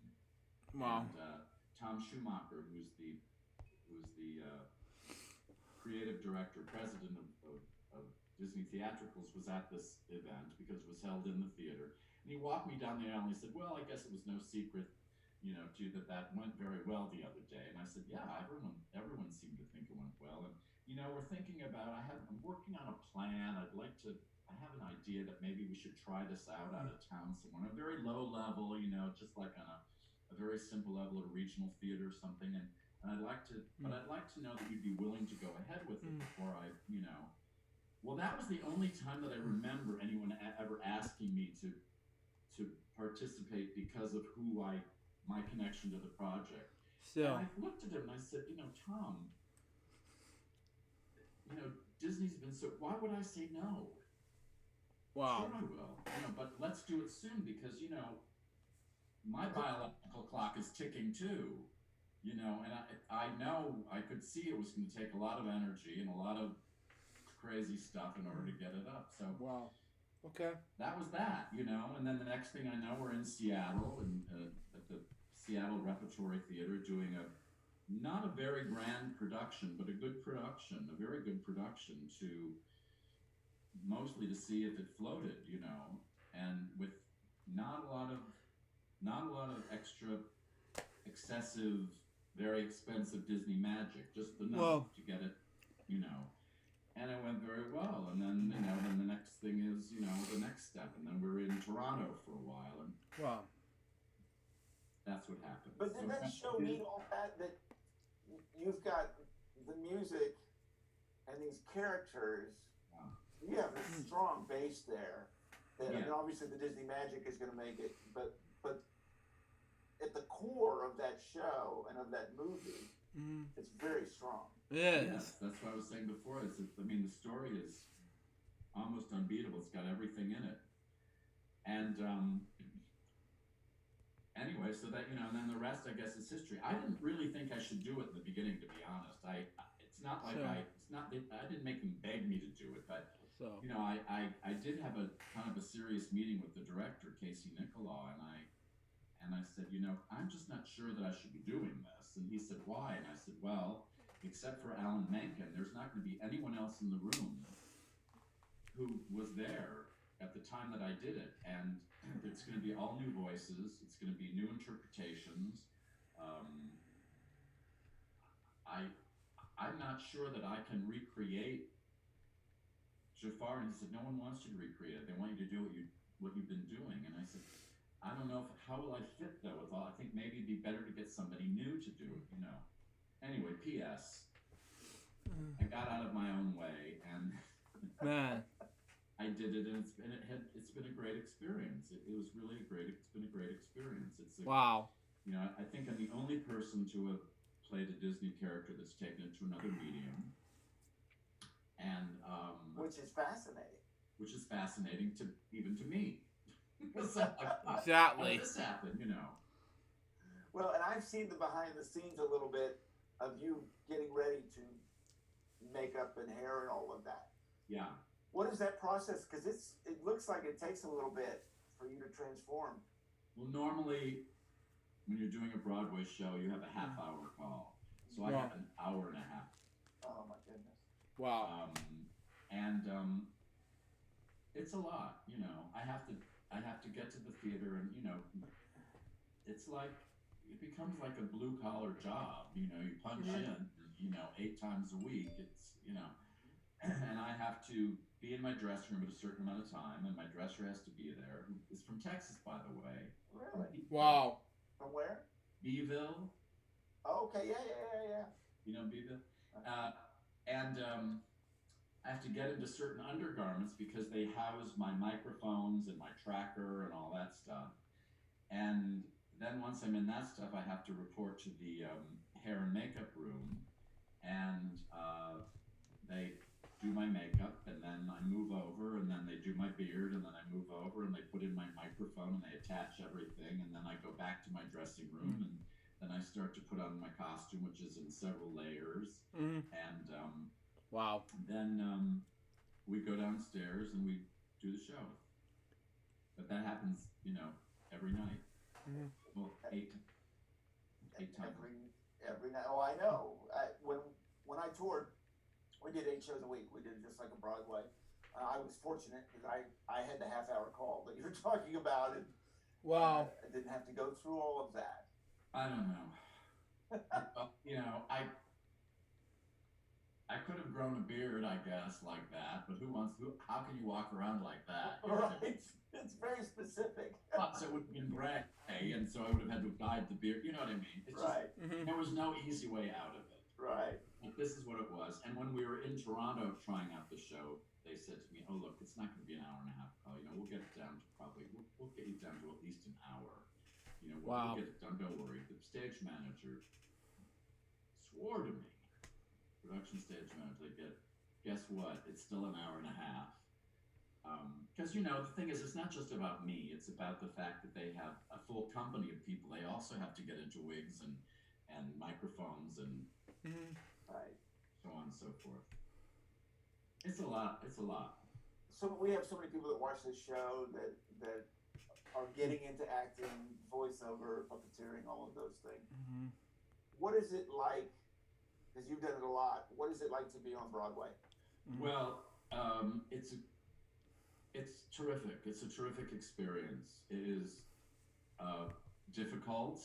Wow. And Tom Schumacher, who's the creative director, president of Disney Theatricals, was at this event because it was held in the theater. And he walked me down the aisle and he said, well, I guess it was no secret, to you that went very well the other day. And I said, yeah, everyone seemed to think it went well. And, we're thinking about, I'm working on a plan. I have an idea that maybe we should try this out of town somewhere, on a very low level, just like on a very simple level at a regional theater or something. And I'd like to, but I'd like to know that you'd be willing to go ahead with it before I, Well, that was the only time that I remember anyone ever asking me to to participate because of my connection to the project. So, And I looked at him and I said, Tom, Disney's been so, why would I say no? wow. Sure I will, but let's do it soon because, my biological clock is ticking too, and I know I could see it was going to take a lot of energy and a lot of crazy stuff in order to get it up. So Wow. Okay. that was that, and then the next thing I know, we're in Seattle and at the Seattle Repertory Theater doing not a very grand production, but a good production, a very good production mostly to see if it floated, and with not a lot of extra, excessive, very expensive Disney magic, just enough to get it, and it went very well. And then, then the next thing is, the next step, and then we were in Toronto for a while, and Wow. that's what happened. But did that show need all that you've got the music and these characters? You have a strong base there. I mean, obviously the Disney magic is going to make it, but at the core of that show and of that movie, it's very strong. Yes, that's what I was saying before. The story is almost unbeatable. It's got everything in it. And anyway, so that, and then the rest, I guess, is history. I didn't really think I should do it in the beginning, to be honest. It's not like I didn't make them beg me to do it, but I did have a kind of a serious meeting with the director, Casey Nicholaw, and I said, I'm just not sure that I should be doing this. And he said, why? And I said, well, except for Alan Menken, there's not going to be anyone else in the room who was there at the time that I did it. And it's going to be all new voices. It's going to be new interpretations. I'm not sure that I can recreate Jafar. And he said, no one wants you to recreate it. They want you to do what you've been doing. And I said, I don't know how will I fit though with all. I think maybe it'd be better to get somebody new to do it. Anyway, P.S. I got out of my own way, and Man. I did it, and it's been a great experience. It was really it's been a great experience. Wow. I think I'm the only person to have played a Disney character that's taken it to another medium, and which is fascinating. Which is fascinating even to me. Exactly. How did this happen? Well, and I've seen the behind the scenes a little bit of you getting ready to makeup and hair and all of that. Yeah. What is that process? Because it looks like it takes a little bit for you to transform. Well, normally when you're doing a Broadway show, you have a half-hour call. So I have an hour and a half. Oh my goodness. Wow. And it's a lot. I have to get to the theater, and it's like it becomes like a blue collar job. You punch in, 8 times a week. It's and I have to be in my dressing room at a certain amount of time, and my dresser has to be there. Who is from Texas, by the way. Really? Wow. From where? Beeville. Oh, okay, yeah. You know Beeville? And I have to get into certain undergarments because they house my microphones and my tracker and all that stuff. And then once I'm in that stuff, I have to report to the hair and makeup room, and they do my makeup, and then I move over, and then they do my beard, and then I move over, and they put in my microphone, and they attach everything, and then I go back to my dressing room, and then I start to put on my costume, which is in several layers, and wow. Then we go downstairs and we do the show. But that happens, every night. Well, 8 times. Every night. Oh, I know. When I toured, we did 8 shows a week. We did it just like a Broadway. I was fortunate because I had the half-hour call that you're talking about, and wow. I didn't have to go through all of that. I don't know. I could have grown a beard, I guess, like that. But how can you walk around like that? Right. It's very specific. Plus, it would have been gray, and so I would have had to have dyed the beard. You know what I mean? It's right. Just, there was no easy way out of it. Right. But this is what it was. And when we were in Toronto trying out the show, they said to me, "Oh, look, it's not going to be an hour and a half call. We'll get it down to we'll get you down to Wow. We'll get it done, don't worry. The stage manager swore to me, production stage manager, guess what? It's still an hour and a half. Because, the thing is, it's not just about me. It's about the fact that they have a full company of people. They also have to get into wigs and microphones and Right. so on and so forth. It's a lot. It's a lot. So we have so many people that watch this show that are getting into acting, voiceover, puppeteering, all of those things. What is it like? Because you've done it a lot. What is it like to be on Broadway? Well, it's terrific. It's a terrific experience. It is difficult.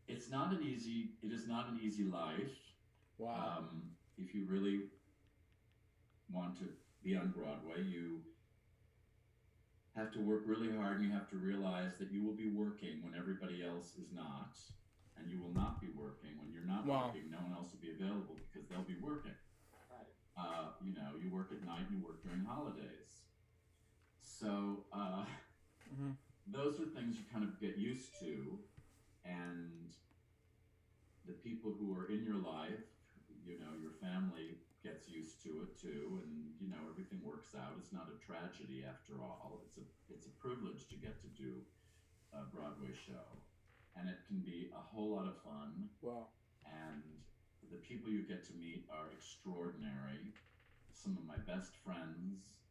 It is not an easy life. Wow. If you really want to be on Broadway, you have to work really hard, and you have to realize that you will be working when everybody else is not, and you will not be working when you're not working. No one else will be available because they'll be working. Right. You work at night, and you work during holidays. So those are things you kind of get used to, and the people who are in your life, your family gets used to it too, and everything works out. It's not a tragedy after all. It's a privilege to get to do a Broadway show, and it can be a whole lot of fun. Wow. And the people you get to meet are extraordinary. Some of my best friends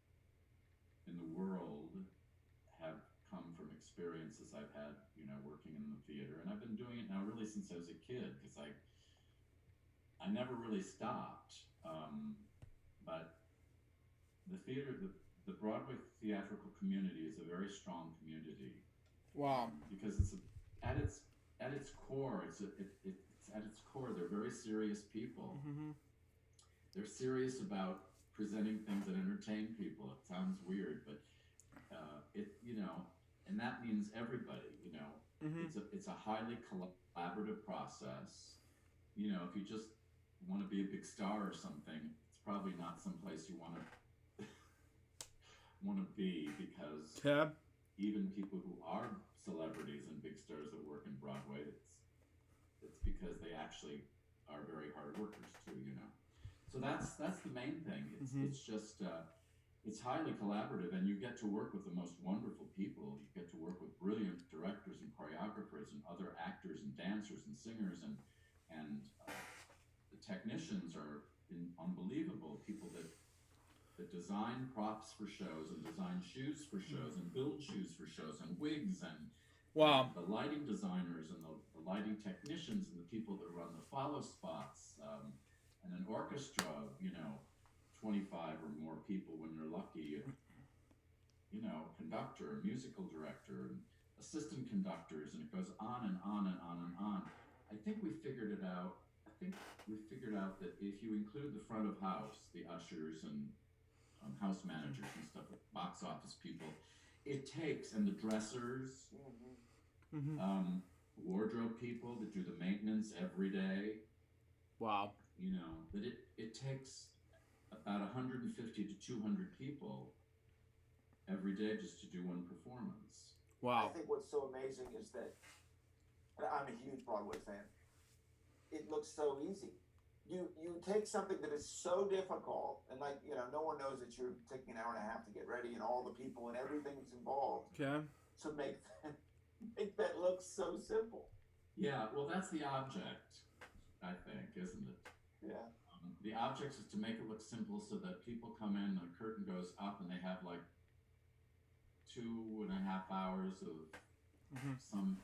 in the world have come from experiences I've had, working in the theater, and I've been doing it now really since I was a kid, because I never really stopped. But the theater, the Broadway theatrical community is a very strong community. Wow. Because it's at its core, they're very serious people. They're serious about presenting things that entertain people. It sounds weird, but and that means everybody. It's a highly collaborative process. If you just want to be a big star or something, it's probably not someplace you want to be, because even people who are celebrities and big stars that work in Broadway, it's because they actually are very hard workers too. So that's the main thing. It's just it's highly collaborative, and you get to work with the most wonderful people. You get to work with brilliant directors and choreographers and other actors and dancers and singers, and the technicians are unbelievable. People that design props for shows and design shoes for shows and build shoes for shows and wigs and the lighting designers and the lighting technicians and the people that run the follow spots, and an orchestra of 25 or more people when you're lucky, conductor, musical director, and assistant conductors, and it goes on and on and on and on. I think we figured it out. That if you include the front of house, the ushers and house managers and stuff, box office people, and the dressers, wardrobe people that do the maintenance every day. Wow. That it takes about 150 to 200 people every day just to do one performance. Wow. I think what's so amazing is that, and I'm a huge Broadway fan, it looks so easy. You take something that is so difficult, and no one knows that you're taking an hour and a half to get ready, and all the people and everything that's involved to make that look so simple. Yeah, well, that's the object, I think, isn't it? Yeah. The object is to make it look simple so that people come in, the curtain goes up, and they have 2.5 hours of some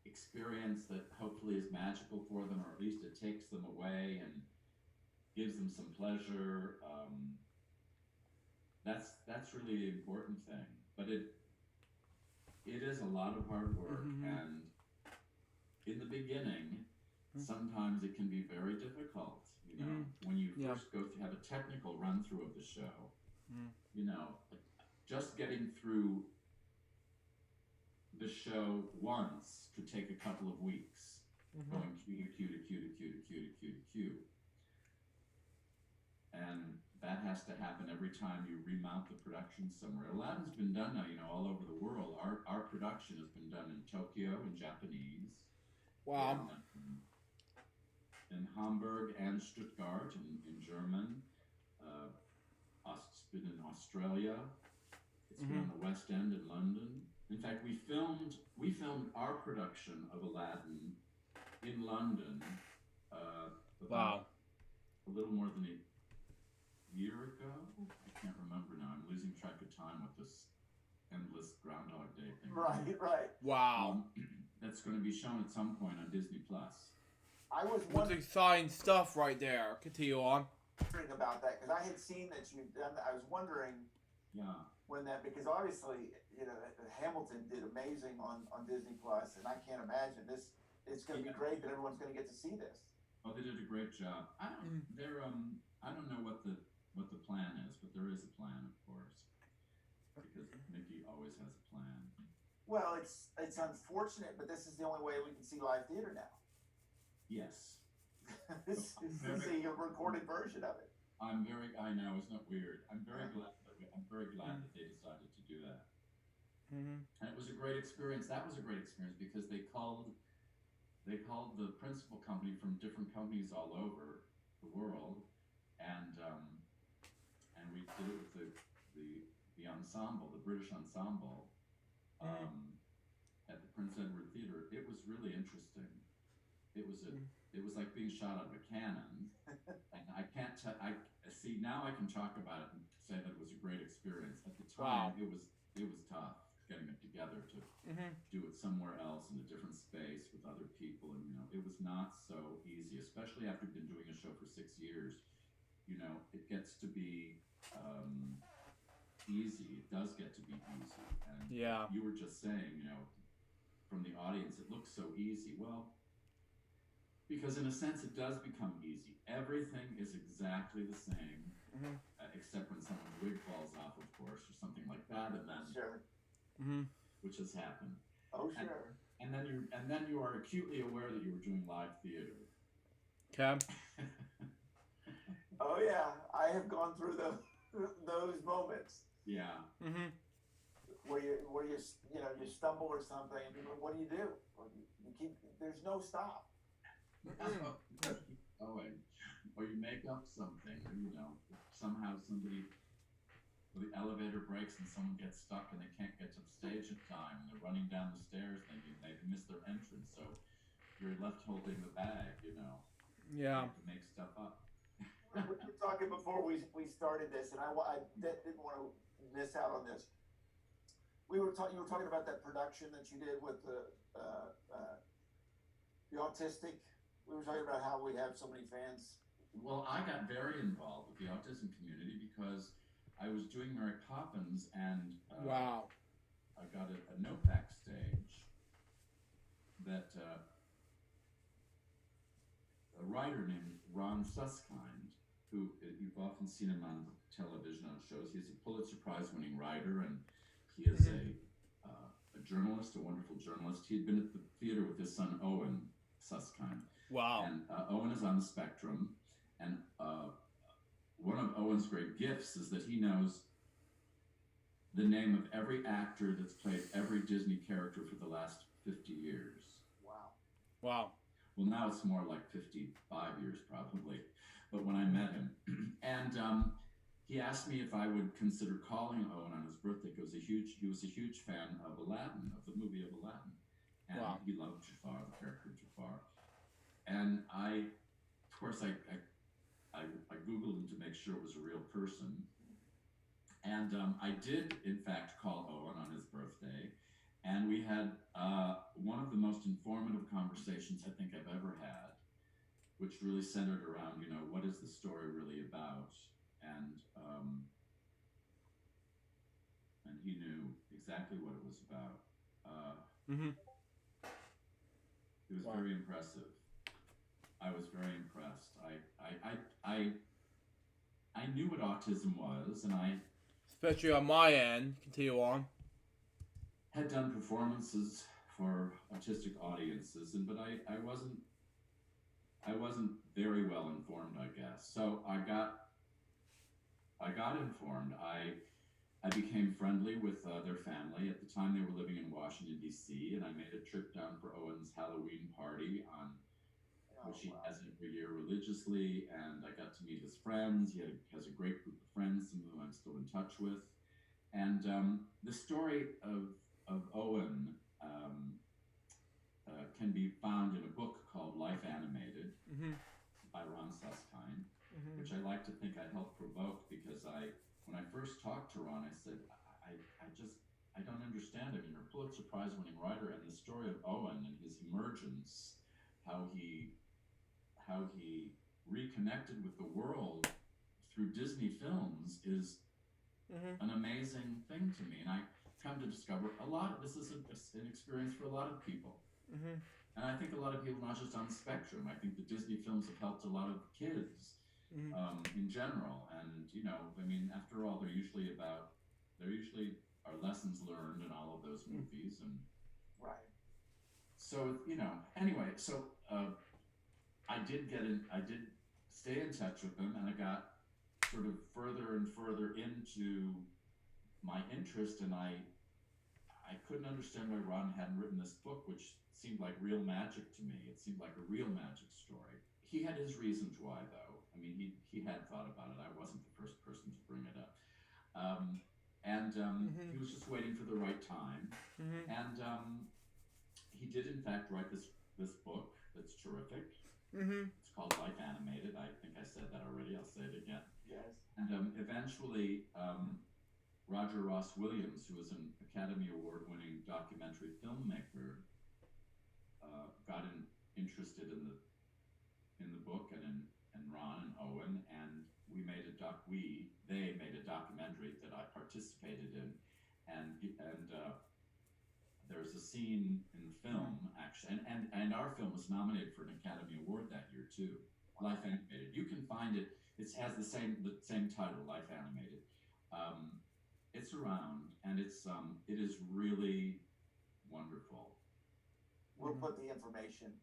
experience that hopefully is magical for them, or at least it takes them away and gives them some pleasure. That's really the important thing. But it is a lot of hard work, and in the beginning, sometimes it can be very difficult. When you first go to have a technical run through of the show, just getting through the show once could take a couple of weeks, going cue to cue to cue to cue to cue to cue to cue. And that has has to happen every time you remount the production somewhere. Aladdin's been done now, all over the world. Our production has been done in Tokyo in Japanese. Wow. In Hamburg and Stuttgart in German. It's been in Australia. It's been on the West End in London. In fact, we filmed our production of Aladdin in London Wow. a little more than a year ago. I can't remember now. I'm losing track of time with this endless Groundhog Day thing. Right. Wow. That's going to be shown at some point on Disney Plus. I was What's wondering exciting stuff right there. Continue on. about that because I had seen that you'd done that. I was wondering when that, because obviously, Hamilton did amazing on Disney Plus, and I can't imagine this. It's going to be great that everyone's going to get to see this. Oh, they did a great job. I don't know what the plan is, but there is a plan, of course, because Mickey always has a plan. Well, it's unfortunate, but this is the only way we can see live theater now. Yes. This is to see a recorded version of it. I know, isn't it weird? I'm very glad that they decided to do that. And it was a great experience. That was a great experience because they called the principal company from different companies all over the world, and we did it with the ensemble, the British ensemble, at the Prince Edward Theatre. It was really interesting. It was like being shot out of a cannon. And I can't see now. I can talk about it and say that it was a great experience. At the time, it was tough getting it together to do it somewhere else in a different space with other people, and it was not so easy, especially after you've been doing a show for 6 years. It gets to be easy. It does get to be easy, and you were just saying, from the audience, it looks so easy. Well, because in a sense, it does become easy. Everything is exactly the same, except when someone's wig falls off, of course, or something like that, and then which has happened. Oh, sure. And then you are acutely aware that you were doing live theater. Okay. Oh yeah, I have gone through those moments. Yeah. Where you stumble or something, and people, what do? You keep. There's no stop. Or you make up something, or somehow the elevator breaks and someone gets stuck and they can't get to the stage in time, and they're running down the stairs and they miss their entrance, so you're left holding the bag. You have to make stuff up. We were talking before we started this, and I didn't want to miss out on this. You were talking about that production that you did with the autistic. We were talking about how we have so many fans. Well, I got very involved with the autism community because I was doing Mary Poppins, and I got a note backstage that a writer named Ron Suskind, who you've often seen him on television on shows. He's a Pulitzer Prize-winning writer, and he is a journalist, a wonderful journalist. He had been at the theater with his son Owen Suskind. Wow. And Owen is on the spectrum, and one of Owen's great gifts is that he knows the name of every actor that's played every Disney character for the last 50 years. Wow. Well, now it's more like 55 years probably, but when I met him, and he asked me if I would consider calling Owen on his birthday because he was a huge fan of Aladdin, of the movie of Aladdin, and he loved Jafar, the character Jafar. And I Googled him to make sure it was a real person. And I did, in fact, call Owen on his birthday. And we had one of the most informative conversations I think I've ever had, which really centered around, what is the story really about? And he knew exactly what it was about. It was very impressive. I was very impressed. I knew what autism was, and I, especially on my end, continue on, had done performances for autistic audiences, but I wasn't very well informed, I guess. So I I got informed. I became friendly with their family. At the time, they were living in Washington, D.C., and I made a trip down for Owen's Halloween party, which he has every year religiously, and I got to meet his friends. He has a great group of friends, some of whom I'm still in touch with. And the story of Owen can be found in a book called Life Animated by Ron Suskind, which I like to think I helped provoke, because when I first talked to Ron, I said, I don't understand. I mean, you're a Pulitzer Prize-winning writer, and the story of Owen and his emergence, how he reconnected with the world through Disney films is an amazing thing to me. And I come to discover this is an experience for a lot of people. And I think a lot of people, not just on the spectrum. I think the Disney films have helped a lot of kids in general. And, I mean, after all, they're usually are lessons learned in all of those movies. And Right. so, anyway, so I did stay in touch with them, and I got sort of further and further into my interest, and I couldn't understand why Ron hadn't written this book, which seemed like real magic to me. It seemed like a real magic story. He had his reasons why, though. I mean, he had thought about it. I wasn't the first person to bring it up. He was just waiting for the right time. And he did, in fact, write this book that's terrific. It's called Life Animated. I think I said that already. I'll say it again. Yes. And eventually, Roger Ross Williams, who was an Academy Award-winning documentary filmmaker, got interested in the book and Ron and Owen, and they made a documentary that I participated in, and there's a scene in the film, actually, and our film was nominated for an Academy Award that year too. Life Animated. You can find it. It has the same title, Life Animated. It's around, and it is really wonderful. We'll put the information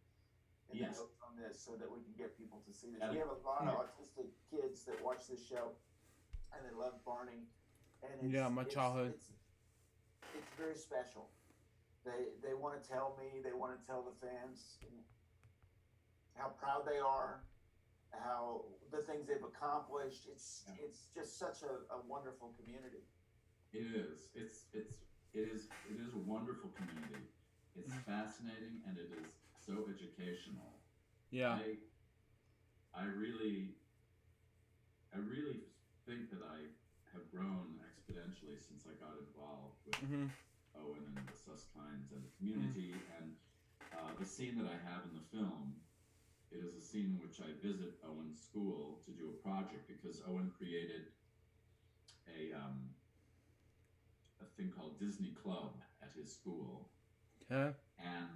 in Yes. the notes on this so that we can get people to see this. Yeah. We have a lot of autistic kids that watch this show, and they love Barney. And my childhood. It's very special. They want to tell me, they want to tell the fans how proud they are, how the things they've accomplished. It's just such a wonderful community. It is. It is a wonderful community. It's fascinating, and it is so educational. Yeah. I really think that I have grown exponentially since I got involved with Owen and the Suskinds and the community. And the scene that I have in the film, it is a scene in which I visit Owen's school to do a project, because Owen created a thing called Disney Club at his school. Okay. And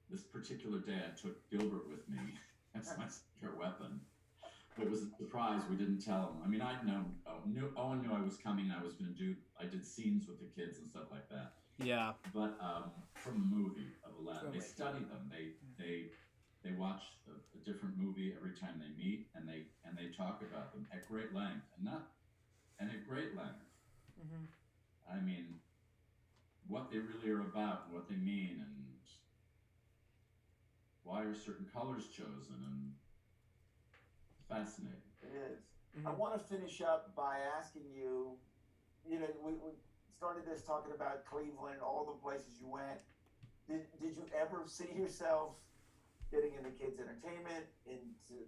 this particular day, I took Gilbert with me as my secret weapon. But it was a surprise. We didn't tell him. I mean, I'd known, Owen knew I was coming, and I did scenes with the kids and stuff like that. Yeah. But from a movie of Aladdin, they study them. They watch a different movie every time they meet, and they talk about them at great length, and at great length. I mean, what they really are about, and what they mean, and why are certain colors chosen, and it's fascinating. It is. I want to finish up by asking you, we started this talking about Cleveland, all the places you went. Did you ever see yourself getting into kids' entertainment, into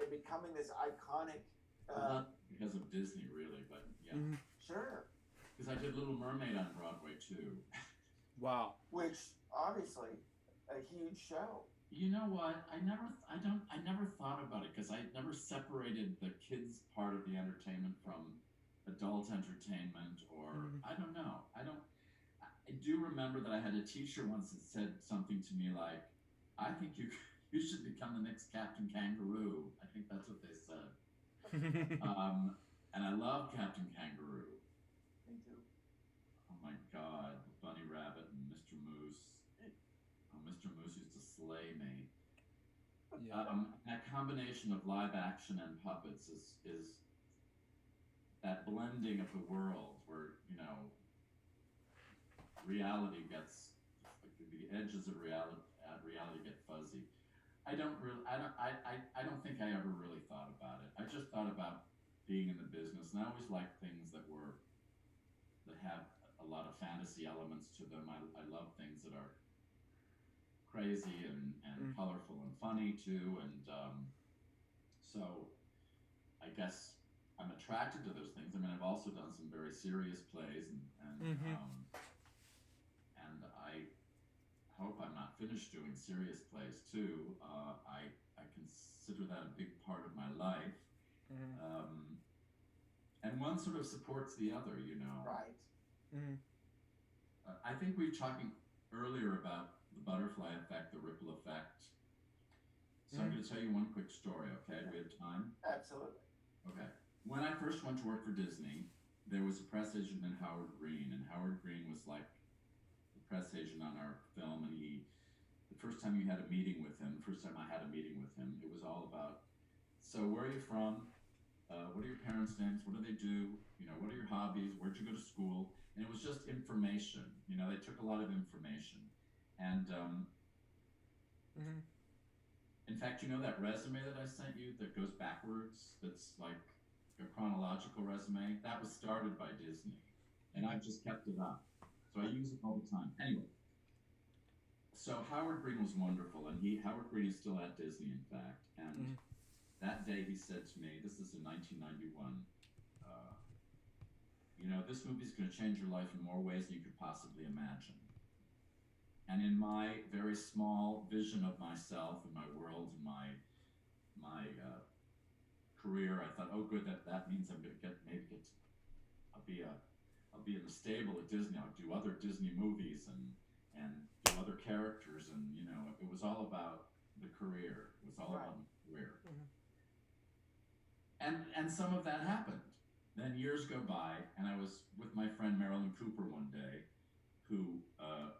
becoming this iconic? Because of Disney, really, but yeah. Sure. Because I did Little Mermaid on Broadway too. Wow. Which obviously a huge show. You know what? I never thought about it, because I never separated the kids part of the entertainment from adult entertainment, or I don't know. I do remember that I had a teacher once that said something to me like, "I think you should become the next Captain Kangaroo." I think that's what they said. And I love Captain Kangaroo. Me too. Oh my God, Bunny Rabbit and Mr. Moose. Oh, Mr. Moose used to slay me. Yeah. That combination of live action and puppets is that blending of the world where, reality gets, the edges of reality get fuzzy. I don't think I ever really thought about it. I just thought about being in the business, and I always liked things that have a lot of fantasy elements to them. I love things that are crazy and colorful and funny too, and so I guess I'm attracted to those things. I mean, I've also done some very serious plays, and I hope I'm not finished doing serious plays too. I consider that a big part of my life, and one sort of supports the other, Right. I think we were talking earlier about the butterfly effect, the ripple effect. So I'm going to tell you one quick story, okay? Do we have time? Absolutely. Okay. When I first went to work for Disney, there was a press agent named Howard Green, and Howard Green was like the press agent on our film, and the first time I had a meeting with him, it was all about, so where are you from? What are your parents' names? What do they do? What are your hobbies? Where'd you go to school? And it was just information. They took a lot of information. And in fact, that resume that I sent you that goes backwards, that's like a chronological resume, that was started by Disney. And I've just kept it up. So I use it all the time. Anyway, so Howard Green was wonderful. And Howard Green is still at Disney, in fact. And that day he said to me, this is in 1991, this movie's going to change your life in more ways than you could possibly imagine. And in my very small vision of myself and my world and my career, I thought, oh, good, that means I'm going to I'll be in the stable at Disney. I'll do other Disney movies and do other characters, and it was all about the career. It was all about my career. And some of that happened. Then years go by, and I was with my friend Marilyn Cooper one day, who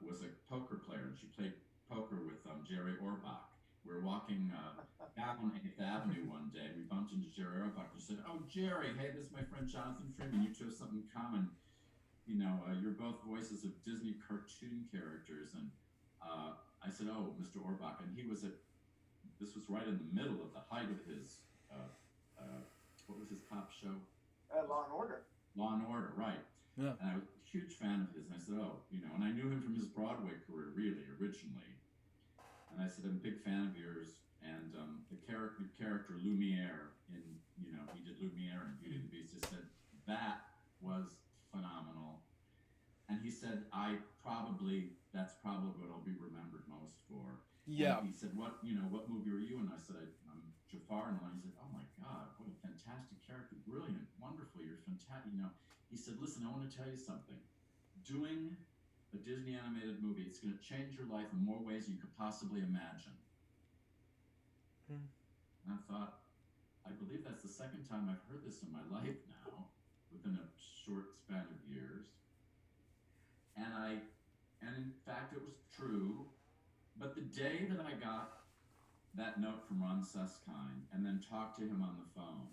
was a poker player, and she played poker with Jerry Orbach. We were walking down 8th Avenue one day, and we bumped into Jerry Orbach, and said, oh, Jerry, hey, this is my friend Jonathan Freeman. You two have something in common. You're both voices of Disney cartoon characters. And I said, oh, Mr. Orbach. And this was right in the middle of the height of his, what was his cop show? Law and Order. Law and Order, right. Yeah. And I was a huge fan of his, and I said, oh, and I knew him from his Broadway career, really, originally. And I said, I'm a big fan of yours. And the character Lumiere he did Lumiere in Beauty and the Beast. He said, that was phenomenal. And he said, that's probably what I'll be remembered most for. Yeah. And he said, what movie were you in? I said, I'm Jafar. And he said, oh my God, what a fantastic character. Brilliant, wonderful, you're fantastic. He said, listen, I want to tell you something. Doing a Disney animated movie, it's going to change your life in more ways than you could possibly imagine. And I thought, I believe that's the second time I've heard this in my life now, within a short span of years. And in fact, it was true. But the day that I got that note from Ron Suskind and then talked to him on the phone,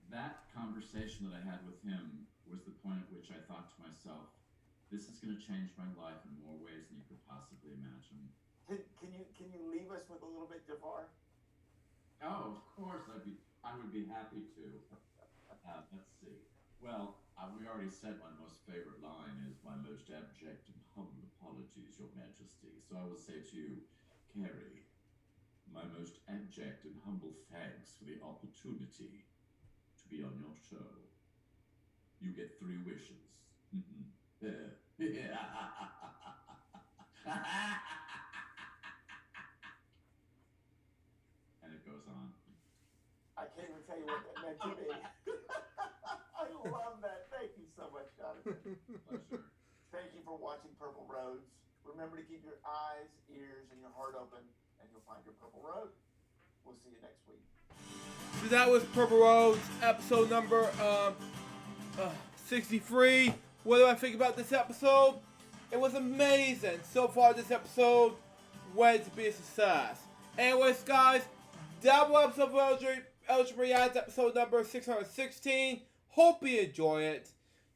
that conversation that I had with him was the point at which I thought to myself, this is going to change my life in more ways than you could possibly imagine. Can you leave us with a little bit, Jafar? Oh, of course, I would be happy to. Let's see. Well, we already said my most favorite line is, my most abject and humble apologies, Your Majesty. So I will say to you, Carrie, my most abject and humble thanks for the opportunity to be on your show. You get 3 wishes. And it goes on. I can't even tell you what that meant to me. I love that. Thank you so much, Jonathan. Pleasure. Thank you for watching Purple Roads. Remember to keep your eyes, ears, and your heart open, and you'll find your Purple Road. We'll see you next week. So that was Purple Roads, episode number 63. What do I think about this episode? It was amazing. So far, this episode waited to be a success. Anyways, guys, double episode of LJ React episode number 616. Hope you enjoy it.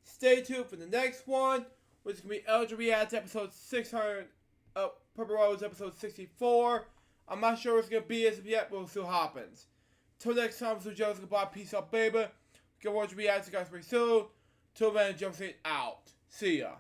Stay tuned for the next one, which is going to be LJ React episode 600, Purple Rose episode 64. I'm not sure what's going to be as of yet, but we'll see what happens. Till next time, so Joe's goodbye, peace out, baby. Get LJ React, you guys pretty soon. Till then, Jefferson out. See ya.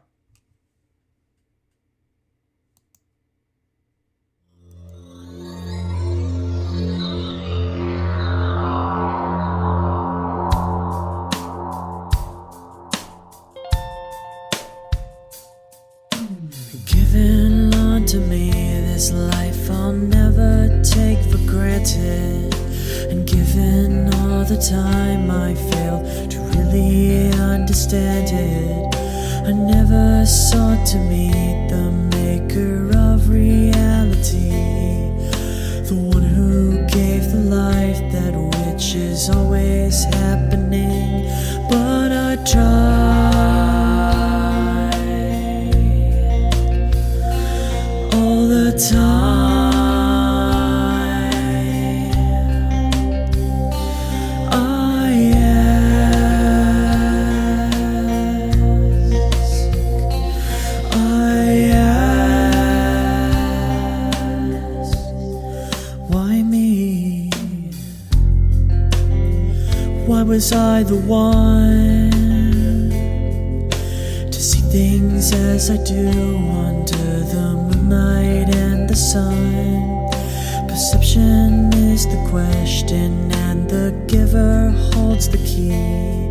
Given unto me this life I'll never take for granted, and given all the time I failed to really understand it, I never sought to meet the maker of reality, the one who gave the life that which is always happening, but I tried all the time. I ask, why me? Why was I the one to see things as I do under the moonlight and the sun? Perception is the question, and the giver holds the key.